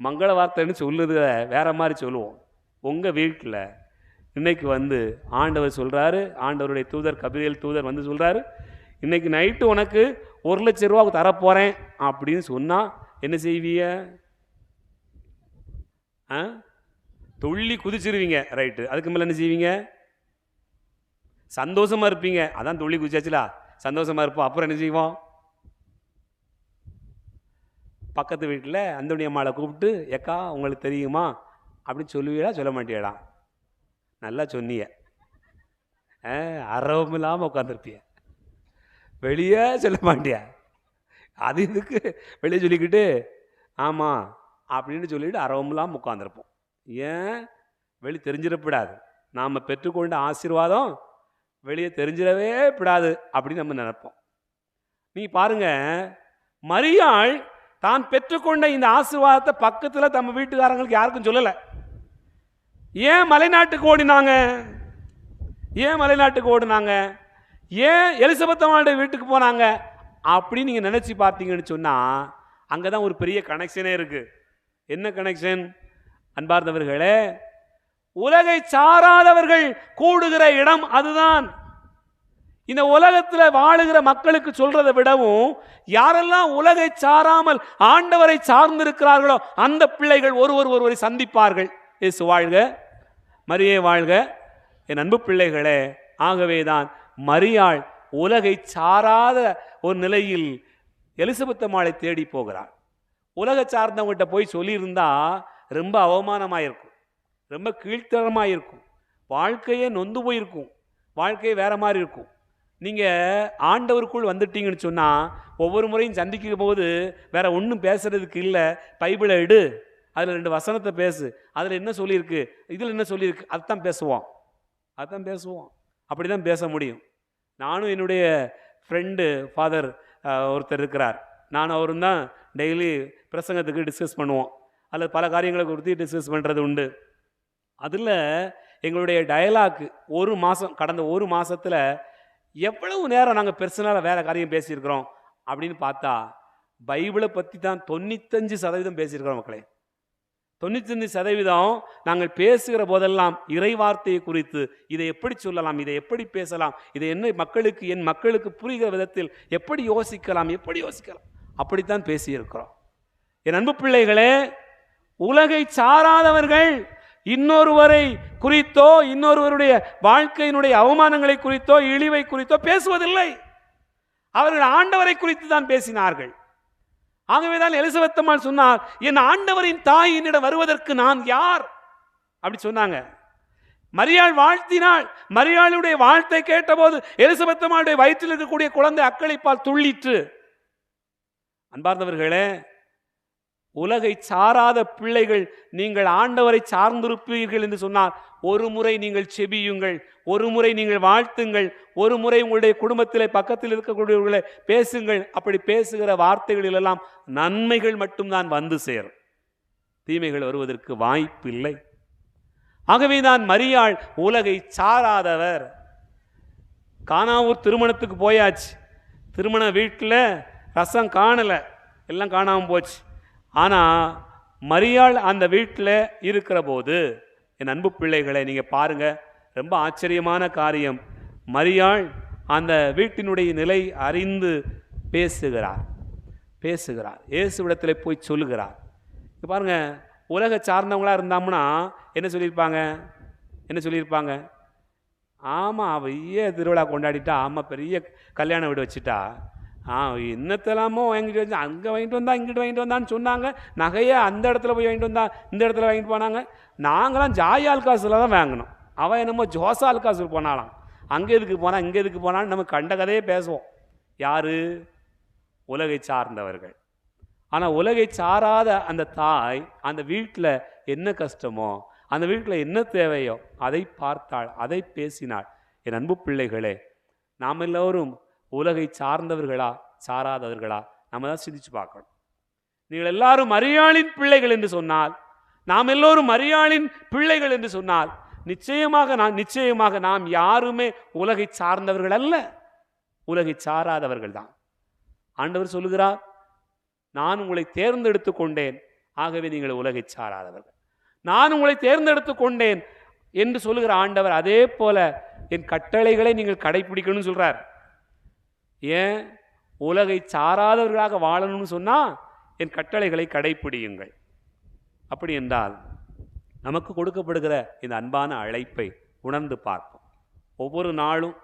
D: மங்கள வார்த்தைன்னு சொல்லுது வேற மாதிரி சொல்லுவோம். உங்க வீட்டில் இன்னைக்கு ஆண்டவர் சொல்றாரு, ஆண்டவருடைய தூதர் கபிரியேல் தூதர் சொல்றாரு, இன்னைக்கு நைட்டு உனக்கு 1,00,000 ரூபா தரப்போறேன் அப்படின்னு சொன்னா என்ன செய்வீங்க? துள்ளி குதிச்சிருவீங்க. ரைட்டு. அதுக்கு மேலே என்ன செய்வீங்க? சந்தோஷமா இருப்பீங்க. அதான் துள்ளி குதிச்சாச்சுலா, சந்தோஷமா இருப்போம். அப்புறம் என்ன செய்வோம்? பக்கத்து வீட்டில் அந்தோணி அம்மாவை கூப்பிட்டு, ஏக்கா உங்களுக்கு தெரியுமா அப்படின்னு சொல்லுவீங்களா சொல்ல மாட்டீங்களா? நல்லா சொன்னீங்க. அரவம் இல்லாமல் உட்காந்துருப்பிய, வெளியே சொல்ல மாட்டியா? அது இதுக்கு வெளியே சொல்லிக்கிட்டு ஆமாம் அப்படின்னு சொல்லிட்டு அரவம் இல்லாமல் உட்காந்துருப்போம். ஏன்? வெளியே தெரிஞ்சிடப்படாது, நாம் பெற்றுக்கொண்ட ஆசீர்வாதம் வெளியே தெரிஞ்சிடவே கூடாது அப்படின்னு நம்ம நினைப்போம். நீ பாருங்க, மரியாள் தான் பெற்றுக்கொண்ட இந்த ஆசீர்வாதத்தை பக்கத்தில் நம்ம வீட்டுக்காரங்களுக்கு யாருக்கும் சொல்லலை. ஏன் மலைநாட்டுக்கு ஓடினாங்க? ஏன் எலிசபெத் அம்மாளுடைய வீட்டுக்கு போனாங்க அப்படின்னு நீங்கள் நினச்சி பார்த்தீங்கன்னு சொன்னால் அங்கே தான் ஒரு பெரிய கனெக்ஷனே இருக்குது. என்ன கனெக்ஷன்? அன்பார்ந்தவர்களே, உலகை சாராதவர்கள் கூடுகிற இடம் அதுதான். இந்த உலகத்தில் வாழுகிற மக்களுக்கு சொல்றதை விடவும் யாரெல்லாம் உலகை சாராமல் ஆண்டவரை சார்ந்திருக்கிறார்களோ அந்த பிள்ளைகள் ஒருவரை சந்திப்பார்கள். இயேசு வாழ்க, மரியே வாழ்க. என் அன்பு பிள்ளைகளே, ஆகவேதான் மரியாள் உலகை சாராத ஒரு நிலையில் எலிசபெத் அம்மாளை தேடி போகிறார். உலக சார்ந்தவங்ககிட்ட போய் சொல்லியிருந்தா ரொம்ப அவமானமாயிருக்கும், ரொம்ப கீழ்த்தரமாயிருக்கும், வாழ்க்கையே நொந்து போயிருக்கும், வாழ்க்கையே வேற மாதிரி இருக்கும். நீங்கள் ஆண்டவருக்குள் வந்துட்டீங்கன்னு சொன்னால் ஒவ்வொரு முறையும் சந்திக்கும் போது வேற ஒன்றும் பேசுறதுக்கு இல்லை. பைபிளை எடு, அதில் 2 வசனத்தை பேசு, அதில் என்ன சொல்லியிருக்கு, இதில் என்ன சொல்லியிருக்கு, அதுதான் பேசுவோம். அப்படி தான் பேச முடியும். நானும் என்னுடைய ஃப்ரெண்டு ஃபாதர் ஒருத்தர் இருக்கிறார், நானும் அவரும் தான் டெய்லி பிரசங்கத்துக்கு டிஸ்கஸ் பண்ணுவோம், அல்லது பல காரியங்களை குறித்து டிஸ்கஸ் பண்ணுறது உண்டு. அதில் எங்களுடைய டயலாக் கடந்த ஒரு மாதத்தில் எவ்வளவு நேரம் நாங்கள் பெர்சனலாக வேறு காரியம் பேசியிருக்கிறோம் அப்படின்னு பார்த்தா பைபிளை பற்றி தான் 95% பேசியிருக்கிறோம் மக்களே. 95% நாங்கள் பேசுகிற போதெல்லாம் இறை வார்த்தையை குறித்து, இதை எப்படி சொல்லலாம், இதை எப்படி பேசலாம், இதை என்ன என் மக்களுக்கு புரிகிற விதத்தில் எப்படி யோசிக்கலாம் அப்படித்தான் பேசியிருக்கிறோம். என் அன்பு பிள்ளைகளே, உலகை சாராதவர்கள் இன்னொருவரை குறித்தோ இன்னொருவருடைய வாழ்க்கையினுடைய அவமானங்களை குறித்தோ இழிவை குறித்தோ பேசுவதில்லை. அவர்கள் ஆண்டவரை குறித்து தான் பேசினார்கள். ஆகவேதான் எலிசபெத் அம்மாள் சொன்னார், என் ஆண்டவரின் தாய் என்னிடம் வருவதற்கு நான் யார் அப்படி சொன்னாங்க. மரியாள் வாழ்த்தினாள். மரியாளுடைய வாழ்த்தை கேட்டபோது எலிசபெத் அம்மாளுடைய வயிற்றில் இருக்கக்கூடிய குழந்தை அக்களிப்பால் துள்ளிற்று. அன்பார்ந்தவர்களே, உலகை சாராத பிள்ளைகள் நீங்கள் ஆண்டவரை சார்ந்திருப்பீர்கள் என்று சொன்னால் ஒரு முறை நீங்கள் செபியுங்கள், ஒரு முறை நீங்கள் வாழ்த்துங்கள், ஒரு முறை உங்களுடைய குடும்பத்திலே பக்கத்தில் இருக்கக்கூடியவர்களை பேசுங்கள். அப்படி பேசுகிற வார்த்தைகளிலெல்லாம் நன்மைகள் மட்டும்தான் வந்து சேரும், தீமைகள் வருவதற்கு வாய்ப்பில்லை. ஆகவே தான் மரியாள் உலகை சாராதவர். கானாவூர் திருமணத்துக்கு போயாச்சு, திருமண வீட்டில் ரசம் காணலை, எல்லாம் காணாமல் போச்சு. ஆனால் மரியாள் அந்த வீட்டில் இருக்கிற போது என் அன்பு பிள்ளைகளை நீங்கள் பாருங்கள், ரொம்ப ஆச்சரியமான காரியம். மரியாள் அந்த வீட்டினுடைய நிலை அறிந்து பேசுகிறார். இயேசுவிடத்தில் போய் சொல்லுகிறார். பாருங்கள், உலக சார்ந்தவங்களாக இருந்தாங்கன்னா என்ன சொல்லியிருப்பாங்க? ஆமாம், அவ திருவிழா கொண்டாடிட்டா, ஆமாம் பெரிய கல்யாண வீடு வச்சுட்டா, என்னத்தெல்லாமோ வாங்கிட்டு வந்து அங்கே வாங்கிட்டு வந்தா இங்கிட்டு வாங்கிட்டு வந்தான்னு சொன்னாங்க, நகையை அந்த இடத்துல போய் வாங்கிட்டு வந்தா இந்த இடத்துல வாங்கிட்டு போனாங்க, நாங்களாம் ஜாயால் காசில் தான் வாங்கினோம், அவன் என்னமோ ஜோசால் காசு போனாலாம், அங்கே எதுக்கு போனால் இங்கே எதுக்கு போனான்னு நம்ம கண்ட கதையே பேசுவோம். யார்? உலகை சார்ந்தவர்கள். ஆனால் உலகை சாராத அந்த தாய் அந்த வீட்டில் என்ன கஷ்டமோ, அந்த வீட்டில் என்ன தேவையோ அதை பார்த்தாள், அதை பேசினாள். என் அன்பு பிள்ளைகளே, நாம் எல்லோரும் உலகை சார்ந்தவர்களா சாராதவர்களா நம்ம தான் சிந்திச்சு பார்க்கணும். நீங்கள் எல்லாரும் மரியாளின் பிள்ளைகள் என்று சொன்னால், நாம் எல்லோரும் மரியாளின் பிள்ளைகள் என்று சொன்னால் நிச்சயமாக நாம் யாருமே உலகை சார்ந்தவர்கள் அல்ல, உலகை சாராதவர்கள் தான். ஆண்டவர் சொல்லுகிறார், நான் உங்களை தேர்ந்தெடுத்து கொண்டேன், ஆகவே நீங்கள் உலகை சாராதவர்கள். நான் உங்களை தேர்ந்தெடுத்து கொண்டேன் என்று சொல்லுகிற ஆண்டவர் அதே போல என் கட்டளைகளை நீங்கள் கடைபிடிக்கணும்னு சொல்றார். ஏன்? உலகை சாராதவர்களாக வாழணும்னு சொன்னால் என் கட்டளைகளை கடைபிடியுங்கள். அப்படி என்றால் நமக்கு கொடுக்கப்படுகிற இந்த அன்பான அழைப்பை உணர்ந்து பார்ப்போம். ஒவ்வொரு நாளும்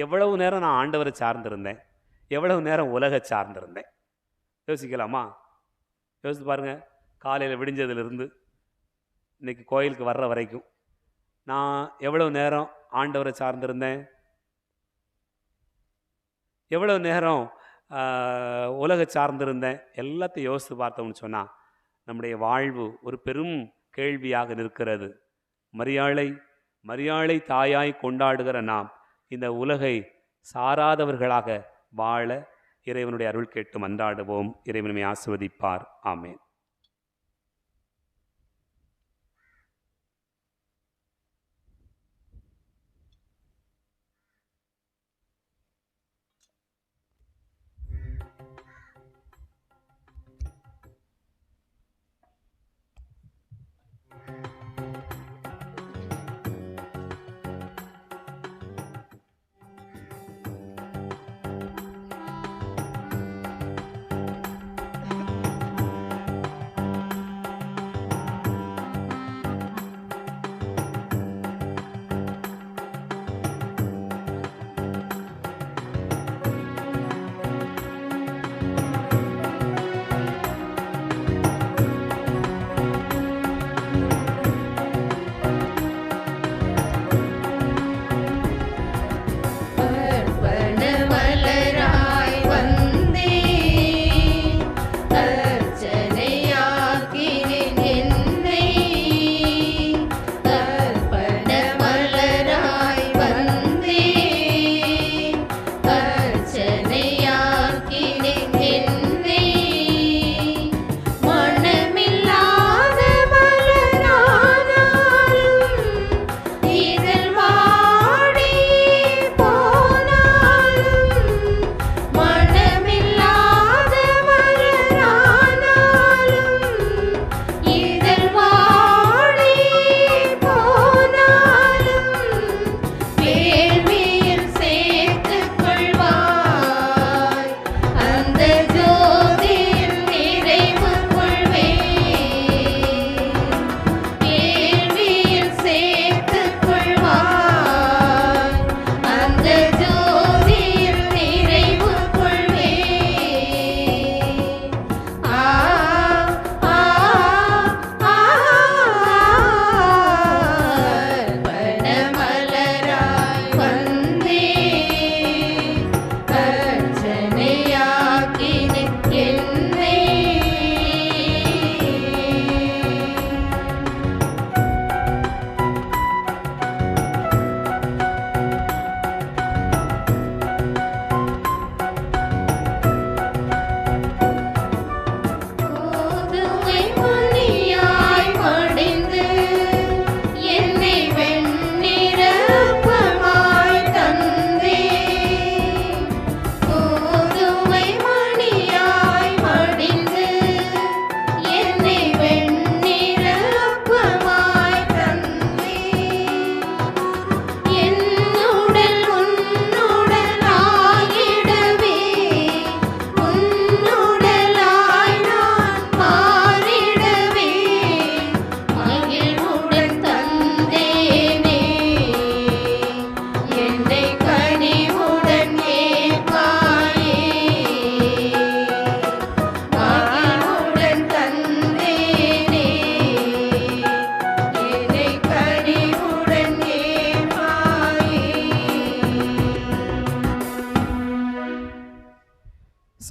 D: எவ்வளவு நேரம் நான் ஆண்டவரை சார்ந்திருந்தேன், எவ்வளவு நேரம் உலகை சார்ந்திருந்தேன், யோசிக்கலாமா? யோசித்து பாருங்கள். காலையில் விடிஞ்சதுலேருந்து இன்னைக்கு கோயிலுக்கு வர்ற வரைக்கும் நான் எவ்வளவு நேரம் ஆண்டவரை சார்ந்திருந்தேன், எவ்வளவு நேரம் உலகை சார்ந்திருந்தேன், எல்லாத்தையும் யோசித்து பார்த்தோம்னு சொன்னால் நம்முடைய வாழ்வு ஒரு பெரும் கேள்வியாக நிற்கிறது. மரியாளை தாயாய் கொண்டாடுகிற நாம் இந்த உலகை சாராதவர்களாக வாழ இறைவனுடைய அருள் கேட்டு மன்றாடுவோம். இறைவனை ஆசீர்வதிப்பார். ஆமேன்.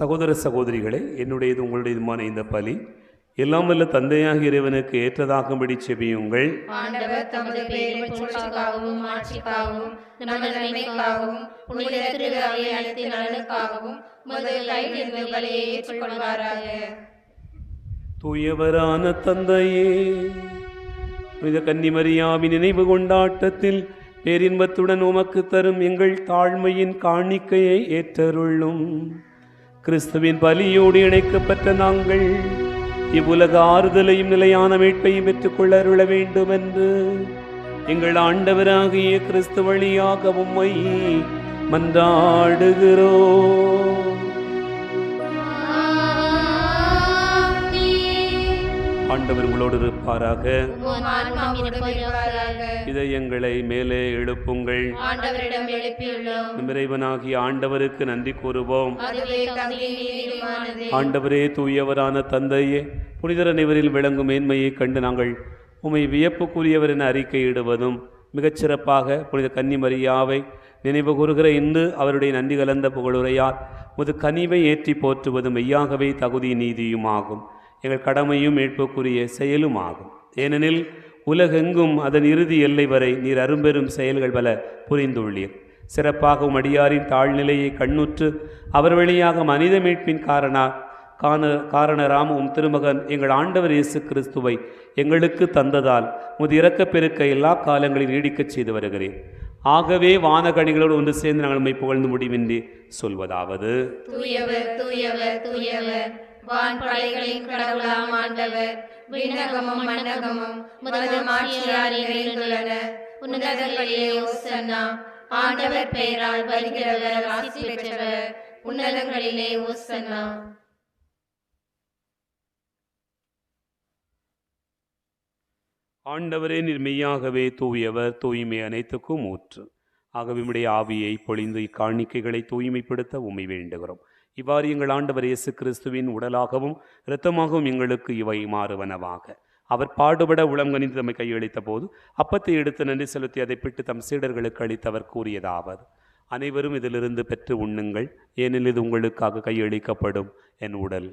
C: சகோதர சகோதரிகளே, என்னுடையது உங்களுடையதுமான இந்த பலி எல்லாம் வல்ல தந்தையாக இறைவனுக்கு ஏற்றதாகும்படி செபியுங்கள்.
A: ஆண்டவர் தமது பேரின் புகழ்ச்சிக்காகவும் ஆட்சிக்காகவும் நமது நன்மைக்காகவும் புனித திரு அவை அனைத்து நலனுக்காகவும் உமது கையிலிருந்து பலியை ஏற்றுக்கொள்வாராக.
C: தூயவரான தந்தையே, புனித கன்னிமரியாவின் நினைவு கொண்டாட்டத்தில் பேரின்பத்துடன் உமக்கு தரும் எங்கள் தாழ்மையின் காணிக்கையை ஏற்றருளும். கிறிஸ்துவின் பலியோடு இணைக்கப்பட்ட நாங்கள் இவ்வுலக ஆறுதலையும் நிலையான மீட்பையும் பெற்றுக்கொள்ள அருள வேண்டும் என்று எங்கள் ஆண்டவராகிய கிறிஸ்து வழியாக உம்மை மன்றாடுகிறோம். ஆண்டவர் உங்களோடு இருப்பாராக. இதயங்களை மேலே எழுப்புங்கள்.
A: ஆண்டவரிடம் எழுப்பியுள்ளோம்.
C: இறைவனாகிய ஆண்டவருக்கு நன்றி கூறுவோம்.
A: அதுவே தகுதியும் நீதியுமானது.
C: ஆண்டவரே, தூயவரான தந்தையே, புனிதர் அனைவரில் விளங்கும் மேன்மையை கண்டு நாங்கள் உம்மை வியப்புக்குரியவர் என அறிக்கையிடுவதும், மிகச்சிறப்பாக புனித கன்னிமரியாவை நினைவு கூறுகிற இன்று அவருடைய நன்றி கலந்த புகழுரையால் முது கனிவை ஏற்றி போற்றுவதும் மெய்யாகவே தகுதி நீதியுமாகும், எங்கள் கடமையும் மீட்புக்குரிய செயலுமாகும். ஏனெனில் உலகெங்கும் அதன் இறுதி எல்லை வரை நீர் அரும்பெரும் செயல்கள் பல புரிந்துள்ளீர். சிறப்பாக அடியாரின் தாழ்நிலையை கண்ணுற்று அவர் வழியாக மனித மீட்பின் காரணராம் திருமகன் எங்கள் ஆண்டவர் இயேசு கிறிஸ்துவை எங்களுக்கு தந்ததால் முது இறக்கப் பெருக்க எல்லா காலங்களில் நீடிக்கச் செய்து வருகிறேன். ஆகவே வானகணிகளோடு ஒன்று சேர்ந்து நாங்கள் உம்மை புகழ்ந்து முடிவின்றி சொல்வதாவது:
A: தூயவர் தூயவர் தூயவர், வான்படைகளின் கடவுளாம் ஆண்டவர், விண்ணகமும் மண்ணகமும் உமது மாட்சியால் நிறைந்துள்ளன. உன்னதங்களிலே ஓசன்னா. ஆண்டவர் பெயரால் வருகிறவர் ஆசி பெற்றவர். உன்னதங்களிலே ஓசன்னா.
C: ஆண்டவரே, நீர் மெய்யாகவே தூயவர், தூய்மை அனைத்துக்கும் ஊற்று. ஆகவே உம்முடைய ஆவியை பொழிந்து இக்காணிக்கைகளை தூய்மைப்படுத்த உம்மை வேண்டுகிறோம். இவ்வாறு எங்கள் ஆண்டவர் இயேசு கிறிஸ்துவின் உடலாகவும் இரத்தமாகவும் எங்களுக்கு இவை மாறுவனவாக. அவர் பாடுபட உளங்கனிந்து தம்மை கையளித்த போது அப்பத்தை எடுத்து நன்றி செலுத்தி அதை பிட்டு தம் சீடர்களுக்கு அளித்தவர் கூறியதாவது: அனைவரும் இதிலிருந்து பெற்று உண்ணுங்கள், ஏனெனில் இது உங்களுக்காக கையளிக்கப்படும் என் உடல்.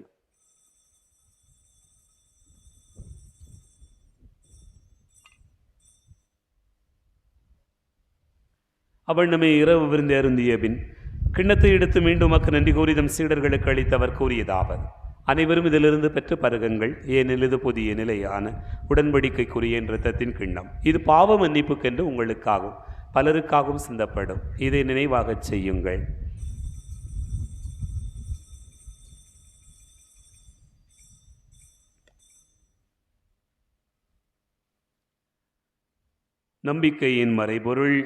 C: அவள் நம்மை இரவு விருந்து அருந்திய பின் கிண்ணத்தை எடுத்து மீண்டும் மக்கு நன்றி கூறி தம் சீடர்களுக்கு அளித்தவர் கூறியதாவது: அனைவரும் இதிலிருந்து பெற்று பருகுங்கள், ஏனெனில் இது புதிய நிலையான உடன்படிக்கைக்குரிய இரத்தத்தின் கிண்ணம். இது பாவ மன்னிப்புக்கென்று உங்களுக்காகவும் பலருக்காகவும் சிந்தப்படும். இதை நினைவாகச் செய்யுங்கள். நம்பிக்கையின் மறைபொருள்.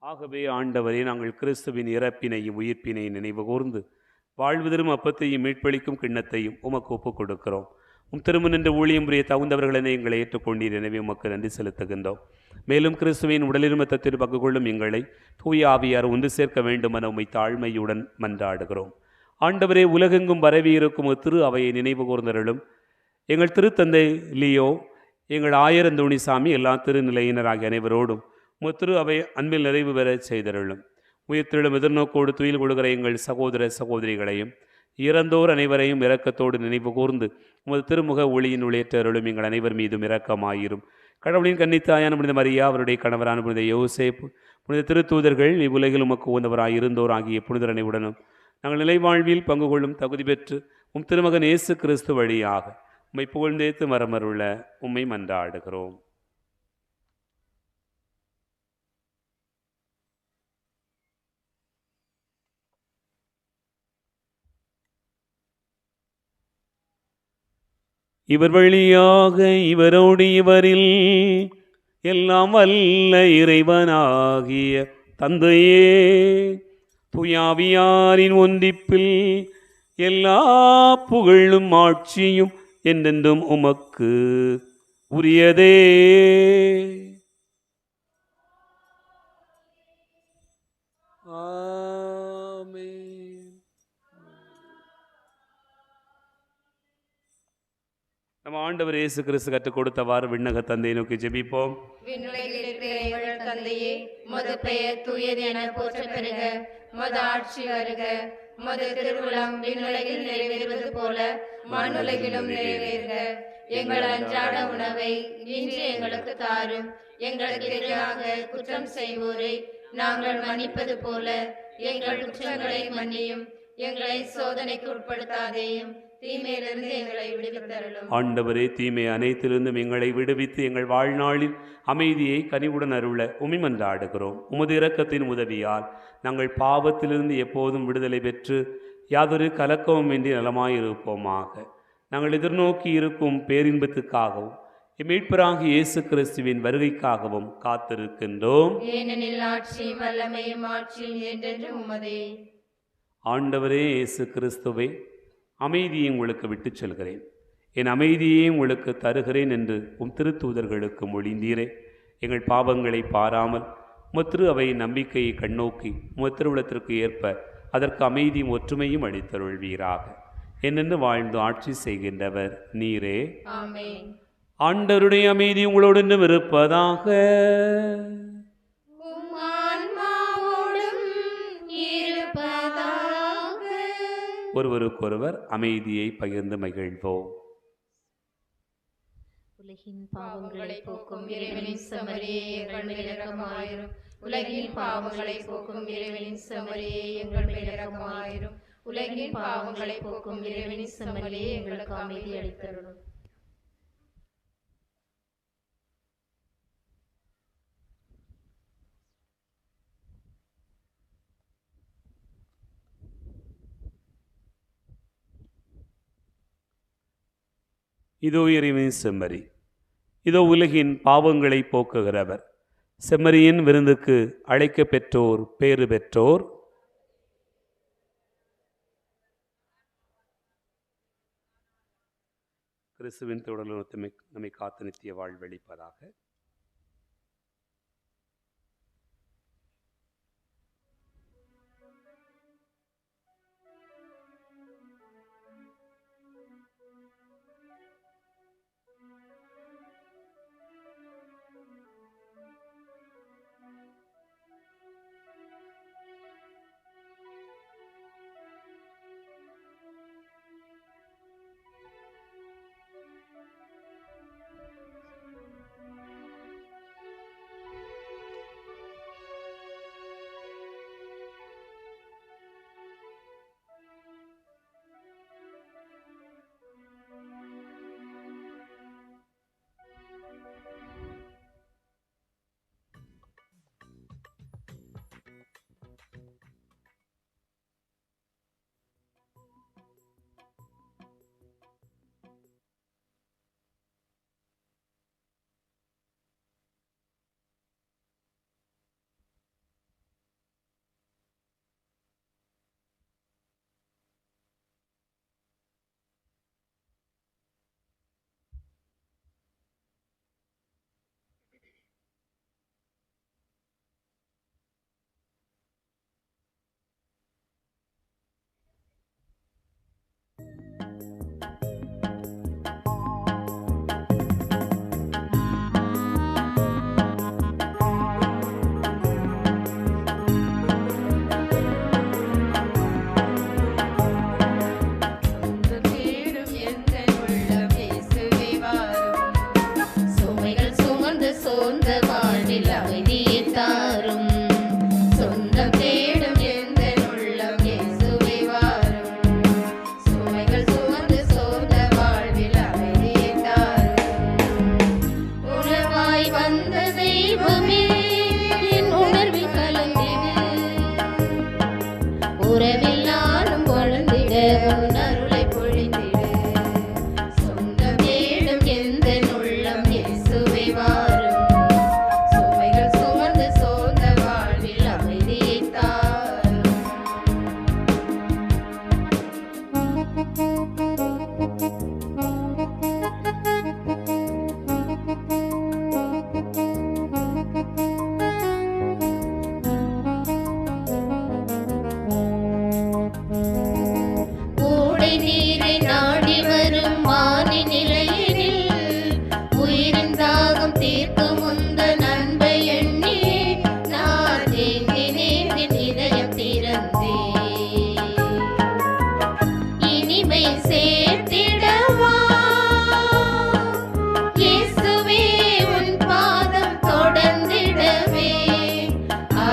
C: ஆகவே ஆண்டவரே, நாங்கள் கிறிஸ்துவின் இறப்பினையும் உயிர்ப்பினையும் நினைவு கூர்ந்து வாழ்வதரும் அப்பத்தையும் மீட்பளிக்கும் கிண்ணத்தையும் உமக்கு ஒப்புக் கொடுக்கிறோம். திருமண நின்ற ஊழியம் புரிய தகுந்தவர்களென எங்களை ஏற்றுக்கொண்டீர். எனவே உமக்கு நன்றி செலுத்துகின்றோம். மேலும் கிறிஸ்துவின் உடலிலும் இரத்தத்தில் பங்கு கொள்ளும் எங்களை தூய ஆவியார் ஒன்று சேர்க்க வேண்டும் என உம்மை தாழ்மையுடன் மன்றாடுகிறோம். ஆண்டவரே, உலகெங்கும் பரவியிருக்கும் திரு அவையை நினைவு கூர்ந்தருளும். எங்கள் திருத்தந்தை லியோ, எங்கள் ஆயரந்தோணிசாமி, எல்லா திருநிலையினராகிய அனைவரோடும் திரு அவை அன்பில் நிறைவு பெற செய்தருளும். உயிர்த்தெழும் எதிர்நோக்கோடு துயில் கொள்கிற எங்கள் சகோதர சகோதரிகளையும் இறந்தோர் அனைவரையும் இரக்கத்தோடு நினைவு கூர்ந்து உமது திருமுக ஒளியின் உள்ளேற்றருளும். எங்கள் அனைவர் மீதும் இரக்கமாயிரும். கடவுளின் கன்னித்தாயான புனித மரியா, அவருடைய கணவரான புனித யோசேப்பு, புனித திருத்தூதர்கள், இவ்வுலகில் உமக்கு உகந்தவராய் இருந்தோர் ஆகிய புனிதர் அனைவருடனும் நாங்கள் நிலைவாழ்வில் பங்கு கொள்ளும் தகுதி பெற்று திருமகன் இயேசு கிறிஸ்து வழியாக உம்மை புகழ்ந்தேத்து மரமருள உம்மை மன்றாடுகிறோம். இவர் வழியாக இவரோடு இவரில் எல்லாம் வல்ல இறைவனாகிய தந்தையே, தூயாவியாரின் ஒன்றிப்பில் எல்லா புகழும் ஆட்சியும் என்றென்றும் உமக்கு உரியதே. நம்ம ஆண்டவர் இயேசு கிறிஸ்து கற்றுக் கொடுத்தவாறு விண்ணக தந்தையை நோக்கி ஜெபிப்போம்.
A: விண்ணுலகில் இருக்கிற எங்கள் எங்கள் தந்தையே, உமது பெயர் தூயது என போற்றப் பெறுக. உமது ஆட்சி வருக. உமது திருவுளம் விண்ணுலகில் நிறைவேறுவது போல மண்ணுலகிலும் நிறைவேறுக. எங்கள் அன்றாட உணவை இன்று எங்களுக்கு தாரும். எங்களுக்கு எதிராக குற்றம் செய்வோரை நாங்கள் மன்னிப்பது போல எங்கள் குற்றங்களை மன்னியும். எங்களை சோதனைக்கு உட்படுத்தாதேயும், தீமையிலிருந்து எங்களை விடுவித்தருளும்.
D: ஆண்டவரே, தீமை அனைத்திலிருந்தும் எங்களை விடுவித்து எங்கள் வாழ்நாளில் அமைதியை கனிவுடன் அருள உமிமன்றாடுகிறோம். உமது இரக்கத்தின் உதவியால் நாங்கள் பாவத்திலிருந்து எப்போதும் விடுதலை பெற்று யாதொரு கலக்கமும் இன்றி நலமாயிருப்போமாக. நாங்கள் எதிர்நோக்கி இருக்கும் பேரின்பத்துக்காகவும் மீட்பராக இயேசு கிறிஸ்துவின் வருகைக்காகவும் காத்திருக்கின்றோம்.
A: ஏனெனில் ஆட்சியும் வல்லமையும் ஆட்சியும் என்றென்றும் உமதே.
D: ஆண்டவரே இயேசு கிறிஸ்துவே, அமைதியை உங்களுக்கு விட்டுச் செல்கிறேன், என் அமைதியை உங்களுக்கு தருகிறேன் என்று திருத்தூதர்களுக்கு மொழிந்தீரே. எங்கள் பாவங்களை பாராமல் திரு அவை நம்பிக்கையை கண்ணோக்கி திருவுளத்திற்கு ஏற்ப அதற்கு அமைதியும் ஒற்றுமையும் அளித்தருள்வீராக. என்னென்று வாழ்ந்து ஆட்சி செய்கின்றவர் நீரே.
A: ஆமென்.
D: ஆண்டவருடைய அமைதி உங்களோடு இருப்பதாக. ஒருவருக்கொருவர் அமைதியை பகிர்ந்து மகிழ்வோம்.
A: உலகின் பாவங்களை போக்கும் இறைவனின் செம்மறியே, எங்கள் மேல் இரக்கமாயிரும். உலகின் பாவங்களை போக்கும் இறைவனின் செம்மறியே, எங்கள் மேல் இரக்கமாயிரும். உலகின் பாவங்களை போக்கும் இறைவனின் செம்மறியே, எங்களுக்கு அமைதி அளித்தருளும்.
D: இதோ இறைவனின் செம்மறி, இதோ உலகின் பாவங்களை போக்குகிறவர். செம்மறியின் விருந்துக்கு அழைக்க பெற்றோர் பேறு பெற்றோர். கிறிஸ்துவின் தொடர்பு நம்மை காத்து நித்திய வாழ்வளிப்பதாக.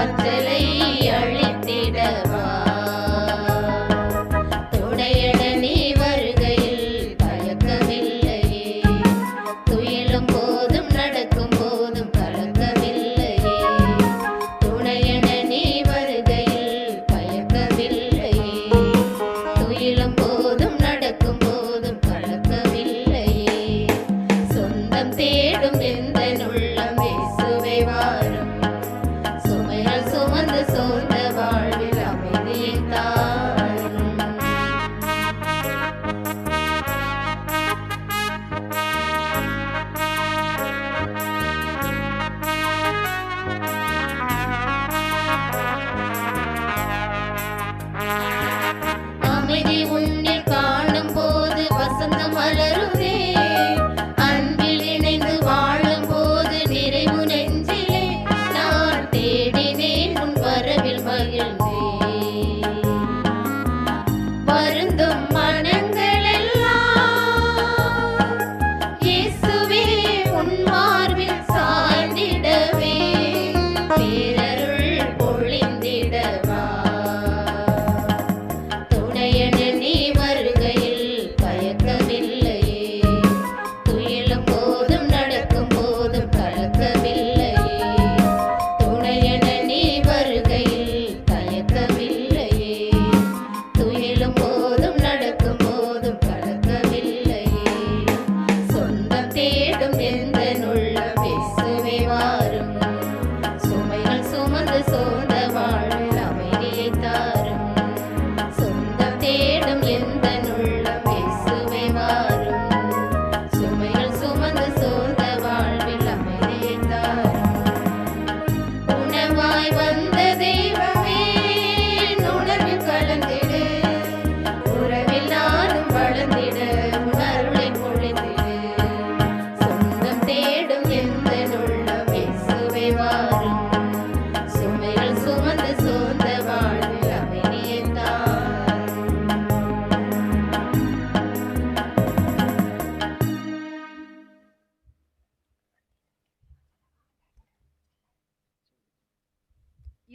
A: ஆற்றலை அளித்திடவா துணையென நீ வருகையில் தயக்கமில்லையே துயிலும் போதும் நடக்கும் போதும் கலக்கமில்லையே துணையென நீ வருகையில் தயக்கமில்லையே துயிலும் போதும் நடக்கும் போதும் கலக்கமில்லையே சொந்தம் தேடும் எந்த உள்ளம் இயேசுவே வாரும் சுமைகள் சுமந்து சோர்ந்த வாழ்வில் அமைதியை தாரும் அமைதி உன்னில் காணும் போது வசந்தம் மலருதே அன்பில் இணைந்து வாழும் போது நிறைவு நெஞ்சிலே நான் தேடினேன் உன் வரவில் மகிழ்ந்தேன் வருந்தும் மனங்கள் எல்லாம் இயேசுவே உன் மார்பில் சாய்ந்திடவே பேரருள் பொழிந்திடவா துணையென நீ வருகையில் தயக்கமில்லையே துயிலும் போதும் நடக்கும் போதும் கலக்கமில்லையே துணையென நீ வருகையில் தயக்கமில்லையே துயிலும் போதும் நடக்கும் போதும் கலக்கமில்லையே சொந்தம் தேடும் எந்த உள்ளம் இயேசுவே வாரும் சுமைகள் சுமந்து சோர்ந்த வாழ்வில் அமைதியை தாரும் சொந்தம் தேடும் எந்த உள்ளம் இயேசுவே வாரும் சுமைகள் சுமந்து சோர்ந்த வாழ்வில் அமைதியை தாரும் உணவாய் வந்த தெய்வமே உணர்வில் கலந்திடு உறவில் நானும் வளர்ந்திட உணர்வை பொழிந்திடு சொந்தம் தேடும் எந்த உள்ளம் இயேசுவே வாரும் சுமைகள் சுமந்து சோர்ந்த வாழ்வில் அமைதியை தாரும்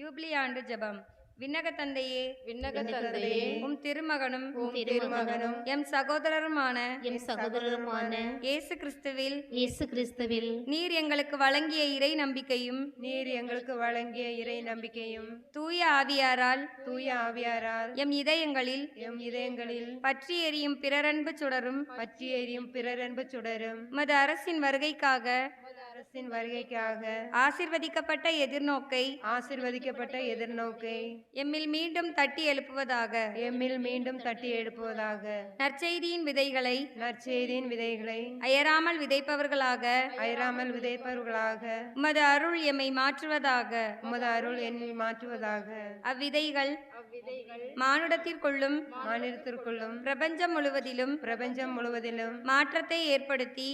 E: யூப்ளி ஆண்டு ஜெபம். விண்ணக தந்தையே,
B: விண்ணக தந்தையே,
E: உம் திருமகனும்
B: உம் திருமகனும்
E: எம் சகோதரருமான
A: எம் சகோதரருமான
E: இயேசு கிறிஸ்துவில்
A: இயேசு கிறிஸ்துவில்
E: நீர் எங்களுக்கு வழங்கிய இறை நம்பிக்கையும்
F: நீர் எங்களுக்கு வழங்கிய இறை நம்பிக்கையும்
E: தூய ஆவியாரால்
F: தூய ஆவியாரால்
E: எம் இதயங்களில்
F: எம் இதயங்களில்
E: பற்றி எரியும் பிறரன்பு சுடரும்
F: பற்றி எரியும் பிறரன்பு சுடரும்
E: உமது அரசின் வருகைக்காக
F: அரசின் வருகைக்காக
E: ஆசிர்வதிக்கப்பட்ட எதிர்நோக்கை
F: ஆசிர்வதிக்கப்பட்ட எதிர்நோக்கை
E: எம்மில் மீண்டும் தட்டி எழுப்புவதாக.
F: எம்மில் மீண்டும் தட்டி எழுப்புவதாக.
E: நற்செய்தியின் விதைகளை
F: நற்செய்தியின் விதைகளை
E: அயராமல் விதைப்பவர்களாக
F: அயராமல் விதைப்பவர்களாக
E: உமது அருள் எம்மை மாற்றுவதாக.
F: உமது அருள் என்னை மாற்றுவதாக.
E: அவ்விதைகள் மானுடத்திற்குள்ளும்
F: மாநிலத்திற்குள்ளும்
E: பிரபஞ்சம் முழுவதிலும் மாற்றத்தை ஏற்படுத்தி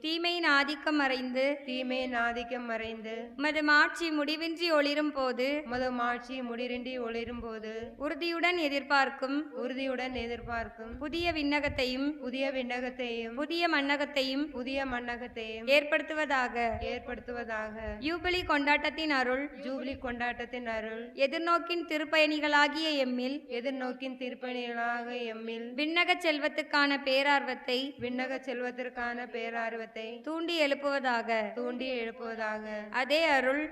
E: தீமையின் ஆதிக்கம் மறைந்து
F: தீமையின் ஆதிக்கம் மறைந்து
E: உமது மாட்சி முடிவின்றி ஒளிரும் போது
F: உமது மாட்சி முடிரின்றி ஒளிரும் போது
E: உறுதியுடன் எதிர்பார்க்கும் புதிய விண்ணகத்தையும் புதிய மண்ணகத்தையும்
F: ஏற்படுத்துவதாக.
E: யூபிலி கொண்டாட்டத்தின் அருள் எதிர்நோக்கின் திருப்பயணிகளாகிய எம்மில் விண்ணக செல்வத்துக்கான பேரார்வத்தை தூண்டி எழுப்புவதாக. அதே அருள்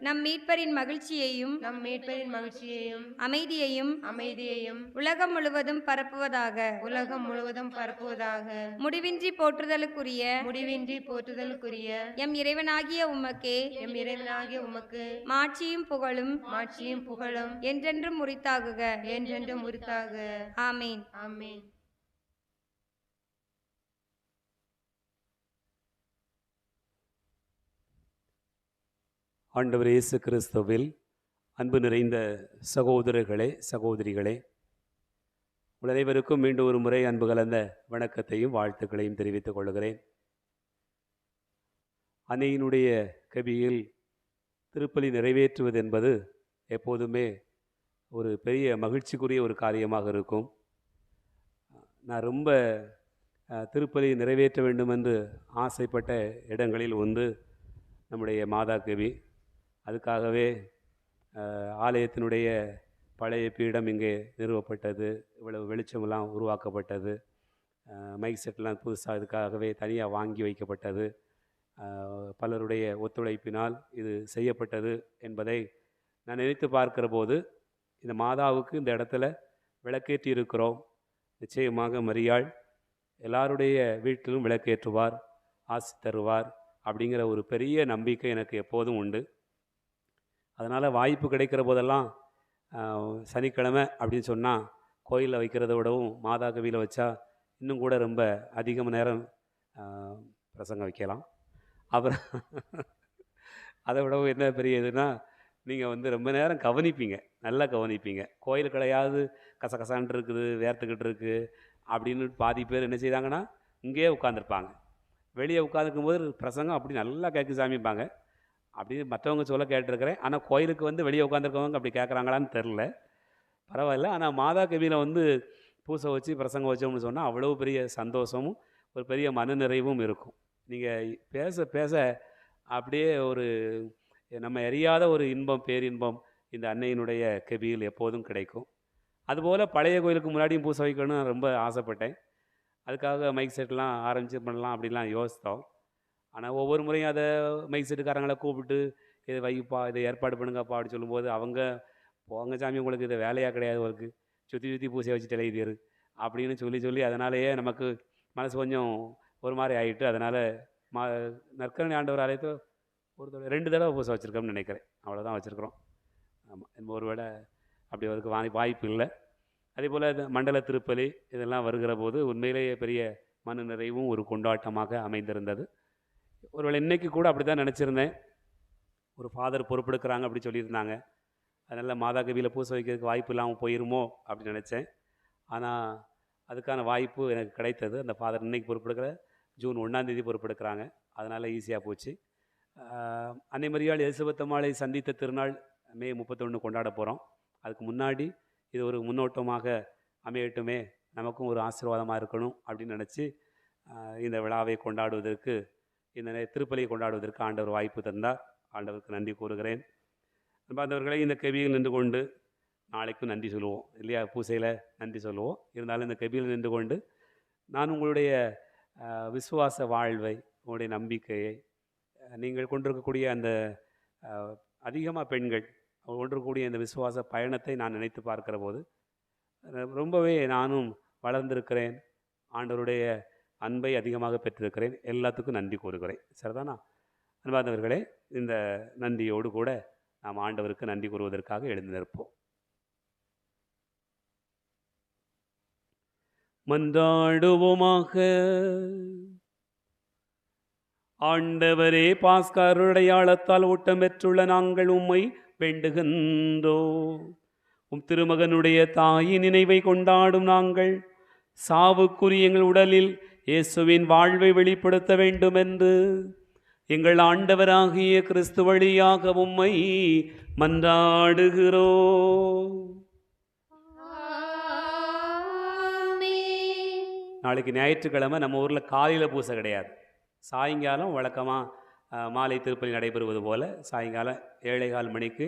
E: நம் மீட்பரின் மகிழ்ச்சியையும் அமைதியையும் உலகம் முழுவதும் பரப்புவதாக. முடிவின்றி போற்றுதலுக்குரிய எம் இறைவனாகிய உமக்கே மாட்சியும் புகழும் என்றென்றும் உரித்தாகுக. ஆமீன்.
D: ஆண்டவர் இயேசு கிறிஸ்துவில் அன்பு நிறைந்த சகோதரர்களே, சகோதரிகளே, அனைவருக்கும் மீண்டும் ஒரு முறை அன்பு கலந்த வணக்கத்தையும் வாழ்த்துக்களையும் தெரிவித்துக் கொள்கிறேன். அன்னையினுடைய கவியில் திருப்பலி நிறைவேற்றுவது என்பது எப்போதுமே ஒரு பெரிய மகிழ்ச்சிக்குரிய ஒரு காரியமாக இருக்கும். நான் ரொம்ப திருப்பலி நிறைவேற்ற வேண்டும் என்று ஆசைப்பட்ட இடங்களில் ஒன்று நம்முடைய மாதா கவி. அதுக்காகவே ஆலயத்தினுடைய பழைய பீடம் இங்கே நிறுவப்பட்டது. இவ்வளவு வெளிச்சமெல்லாம் உருவாக்கப்பட்டது. மைக் செட்லாம் புதுசாக இதுக்காகவே தனியாக வாங்கி வைக்கப்பட்டது. பலருடைய ஒத்துழைப்பினால் இது செய்யப்பட்டது என்பதை நான் நினைத்து பார்க்கிற போது, இந்த மாதாவுக்கு இந்த இடத்துல விளக்கேற்றி இருக்கிறோம். நிச்சயமாக மரியாள் எல்லாருடைய வீட்டிலும் விளக்கேற்றுவார், ஆசி தருவார் அப்படிங்கிற ஒரு பெரிய நம்பிக்கை எனக்கு எப்போதும் உண்டு. அதனால் வாய்ப்பு கிடைக்கிற போதெல்லாம் சனிக்கிழமை அப்படின்னு சொன்னால் கோயிலில் வைக்கிறத விடவும் மாதா கவியில் வச்சா இன்னும் கூட ரொம்ப அதிக நேரம் பிரசங்கம் வைக்கலாம். அப்புறம் அதை விடவும் என்ன பெரிய இதுன்னா, நீங்கள் ரொம்ப நேரம் கவனிப்பீங்க, நல்லா கவனிப்பீங்க. கோயில் கிடையாது, கசகசான் இருக்குது, வேர்த்துக்கிட்டு இருக்குது அப்படின்னு பாதி பேர் என்ன செய்தாங்கன்னா இங்கேயே உட்காந்துருப்பாங்க. வெளியே உட்காந்துருக்கும்போது பிரசங்கம் அப்படி நல்லா கேட்கு சாமிப்பாங்க. அப்படின்னு மற்றவங்க சொல்ல கேட்டிருக்கிறேன். ஆனால் கோயிலுக்கு வெளியே உட்காந்துருக்கவங்க அப்படி கேட்குறாங்களான்னு தெரில. பரவாயில்ல. ஆனால் மாதா கவியில் பூசை வச்சு பிரசங்கம் வச்சோம்னு சொன்னால் அவ்வளோ பெரிய சந்தோஷமும் ஒரு பெரிய மனநிறைவும் இருக்கும். நீங்கள் பேச பேச அப்படியே ஒரு நம்ம அறியாத ஒரு இன்பம், பேரின்பம் இந்த அன்னையினுடைய கெபியில் எப்போதும் கிடைக்கும். அதுபோல் பழைய கோயிலுக்கு முன்னாடியும் பூசை வைக்கணும்னு ரொம்ப ஆசைப்பட்டேன். அதுக்காக மைக் செட்லாம் ஆரம்பிச்சு பண்ணலாம் அப்படின்லாம் யோசித்தோம். ஆனால் ஒவ்வொரு முறையும் அதை மைக் செட்டுக்காரங்களை கூப்பிட்டு இதை வைப்பா, இதை ஏற்பாடு பண்ணுங்கப்பா அப்படி சொல்லும்போது அவங்க போங்க சாமி, உங்களுக்கு இது வேலையாக கிடையாது, உங்களுக்கு சுற்றி சுற்றி பூசை வச்சுட்டு எழுதிரு அப்படின்னு சொல்லி அதனாலேயே நமக்கு மனசு கொஞ்சம் ஒரு மாதிரி ஆகிட்டு, அதனால் நற்கருணை ஆண்டவர் ஆலயத்தை ஒரு தடவை 2 தடவை பூசை வச்சுருக்கோம்னு நினைக்கிறேன். அவ்வளோதான் வச்சுருக்குறோம். ஆமாம், ஒரு வேளை அப்படி அதுக்கு வாய்ப்பு இல்லை. அதே போல் மண்டல திருப்பலி இதெல்லாம் வருகிற போது உண்மையிலேயே பெரிய மன நிறைவும் ஒரு கொண்டாட்டமாக அமைந்திருந்தது. ஒருவேளை இன்றைக்கி கூட அப்படி தான் நினச்சிருந்தேன். ஒரு ஃபாதர் பொறுப்பெடுக்கிறாங்க அப்படி சொல்லியிருந்தாங்க. அதனால் மாதா கவியில் பூசை வைக்கிறதுக்கு வாய்ப்பு இல்லாமல் போயிருமோ அப்படின்னு நினச்சேன். ஆனால் அதுக்கான வாய்ப்பு எனக்கு கிடைத்தது. அந்த ஃபாதர் இன்றைக்கி பொறுப்பெடுக்கிற ஜூன் 1ஆம் பொறுப்பெடுக்கிறாங்க. அதனால் ஈஸியாக போச்சு. அன்னை மரியாள் எலிசபெத் அம்மாளை சந்தித்த திருநாள் மே 31 கொண்டாட போகிறோம். அதுக்கு முன்னாடி இது ஒரு முன்னோட்டமாக அமையட்டுமே, நமக்கும் ஒரு ஆசீர்வாதமாக இருக்கணும் அப்படின்னு நினச்சி இந்த விழாவை கொண்டாடுவதற்கு, இந்த திருப்பலியை கொண்டாடுவதற்கு ஆண்டவர் வாய்ப்பு தந்தார். ஆண்டவருக்கு நன்றி கூறுகிறேன். அன்பார்ந்தவர்களை, இந்த கெபியில் நின்று கொண்டு நாளைக்கும் நன்றி சொல்லுவோம் இல்லையா? பூசையில் நன்றி சொல்லுவோம். இருந்தாலும் இந்த கெபியில் நின்று கொண்டு நான் உங்களுடைய விசுவாச வாழ்வை, உங்களுடைய நம்பிக்கையை, நீங்கள் கொண்டிருக்கக்கூடிய அந்த அதிகமாக பெண்கள் கொண்டிருக்கக்கூடிய இந்த விசுவாச பயணத்தை நான் நினைத்து பார்க்கிற போது ரொம்பவே நானும் வளர்ந்திருக்கிறேன். ஆண்டவருடைய அன்பை அதிகமாக பெற்றிருக்கிறேன். எல்லாத்துக்கும் நன்றி கூறுகிறேன். சரிதானா? அன்பார்ந்தவர்களே, இந்த நன்றியோடு கூட நாம் ஆண்டவருக்கு நன்றி கூறுவதற்காக எழுந்து நிற்போம். மன்றாடுவோமாக. ஆண்டவரே, பாஸ்கா அருடையாளத்தால் ஊட்டம் பெற்றுள்ள நாங்கள் உம்மை வேண்டுகின்றோம். திருமகனுடைய தாயின் நினைவை கொண்டாடும் நாங்கள் சாவுக்குரிய எங்கள் உடலில் இயேசுவின் வாழ்வை வெளிப்படுத்த வேண்டும் என்று எங்கள் ஆண்டவராகிய கிறிஸ்து வழியாக உம்மை மன்றாடுகிறோம். நாளைக்கு ஞாயிற்றுக்கிழமை நம்ம ஊரில் காலையில் பூசை கிடையாது. சாயங்காலம் வழக்கமாக மாலை திருப்பலி நடைபெறுவது போல் சாயங்காலம் 7:15 மணிக்கு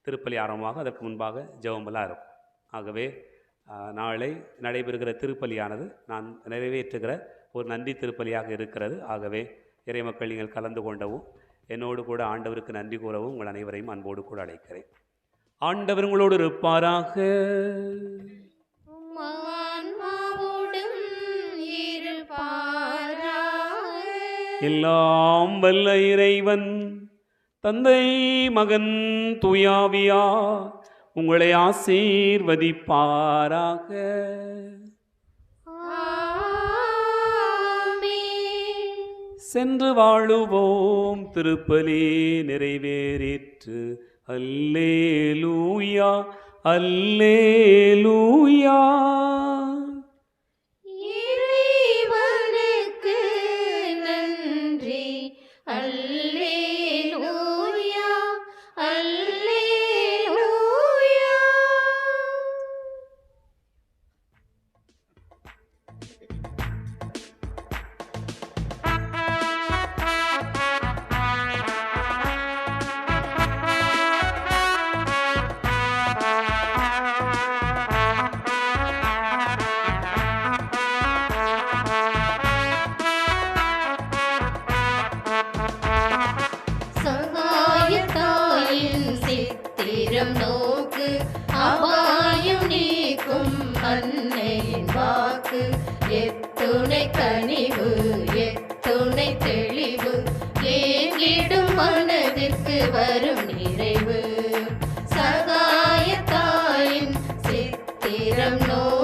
D: திருப்பலி ஆரம்பமாக அதற்கு முன்பாக ஜெபமெல்லாம் இருக்கும். ஆகவே நாளை நடைபெறுகிற திருப்பலியானது நான் நிறைவேற்றுகிற ஒரு நன்றி திருப்பலியாக இருக்கிறது. ஆகவே இறைமக்கள் நீங்கள் கலந்து கொண்டவும் என்னோடு கூட ஆண்டவருக்கு நன்றி கூறவும் உங்கள் அனைவரையும் அன்போடு கூட அழைக்கிறேன். ஆண்டவர் உங்களோடு இருப்பாராக. எல்லாம் வல்ல இறைவன் தந்தை, மகன், தூயாவியா உங்களை ஆசீர்வதிப்பாராக. சென்று வாழுவோம். திருப்பலி நிறைவேறிற்று. அல்லேலூயா, அல்லேலூயா.
A: இறைவனுக்கு நன்றி. அல்லேலூயா, அல்லேலூயா. சித்திரம் நோக்கு அபாயம் நீக்கும் அன்னையின் வாக்கு எத்துணை கனிவு எத்துணை தெளிவு ஏங்கிடும் மனதிற்கு வரும் நிறைவு சகாய தாயின் சித்திரம் நோக்கு.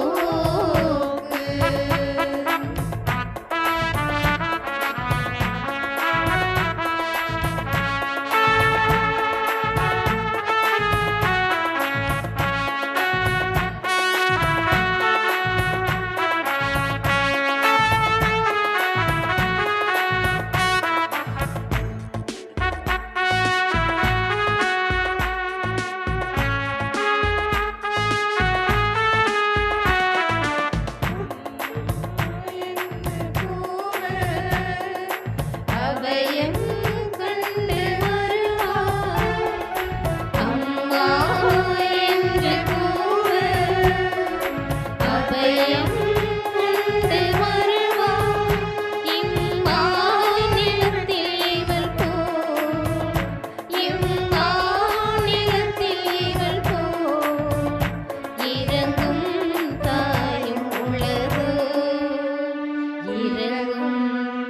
A: அபயம் கண்டு வருவார் அம்மா என்று கூவ அபயம் கண்டு வருவார் இம்மாநிலத்தில் இவள் போல் இம்மாநிலத்தில் இவள் போல் இறங்கும் தாயும் உள்ளதோ இறங்கும்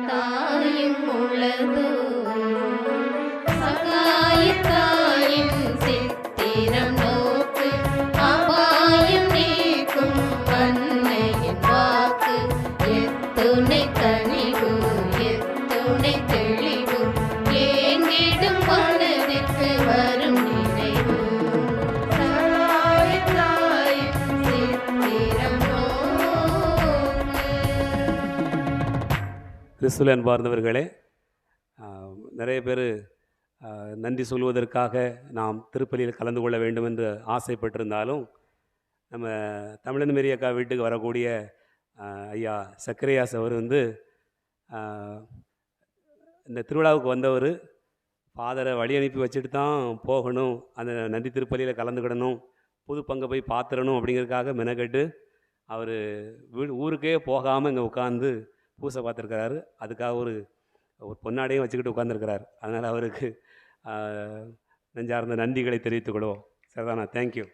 A: தாயும் உள்ளதோ சகாய தாயின் சித்திரம் நோக்கு அபாயம் நீக்கும் அன்னையின் வாக்கு எத்துணை கனிவு எத்துணை தெளிவு ஏங்கிடும் மனதிற்கு வரும் நினைவு சகாய தாயின் சித்திரம் நோக்கு.
D: கிறிஸ்துவில் அன்பார்ந்தவர்களே, நிறைய பேர் நன்றி சொல்வதற்காக நாம் திருப்பலியில் கலந்து கொள்ள வேண்டும் என்று ஆசைப்பட்டிருந்தாலும் நம்ம தமிழன் மேரி அக்கா வீட்டுக்கு வரக்கூடிய ஐயா சக்கரையாஸ் அவர் இந்த திருவிழாவுக்கு வந்தவர் ஃபாதரை வழி அனுப்பி வச்சுட்டு தான் போகணும், அந்த நன்றி திருப்பலியில் கலந்துக்கிடணும், புது பங்கை போய் பார்த்துடணும் அப்படிங்கிறதுக்காக மெனக்கெட்டு அவர் ஊருக்கே போகாமல் இங்கே உட்காந்து பூசை பார்த்துருக்கிறாரு. அதுக்காக ஒரு பொன்னாடையும் வச்சுக்கிட்டு உட்காந்துருக்கிறார். அதனால் அவருக்கு நெஞ்சார்ந்த நன்றிகளை தெரிவித்துக் கொள்வோம். சரிதானா? தேங்க்யூ.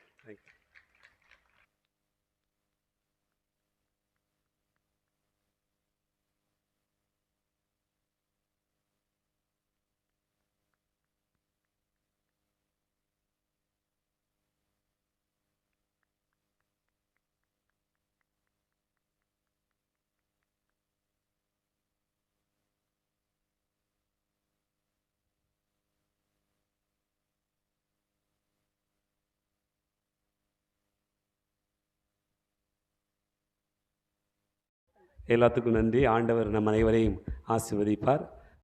D: எல்லாத்துக்கும் நன்றி. ஆண்டவர் நம் அனைவரையும் ஆசீர்வதிப்பார்.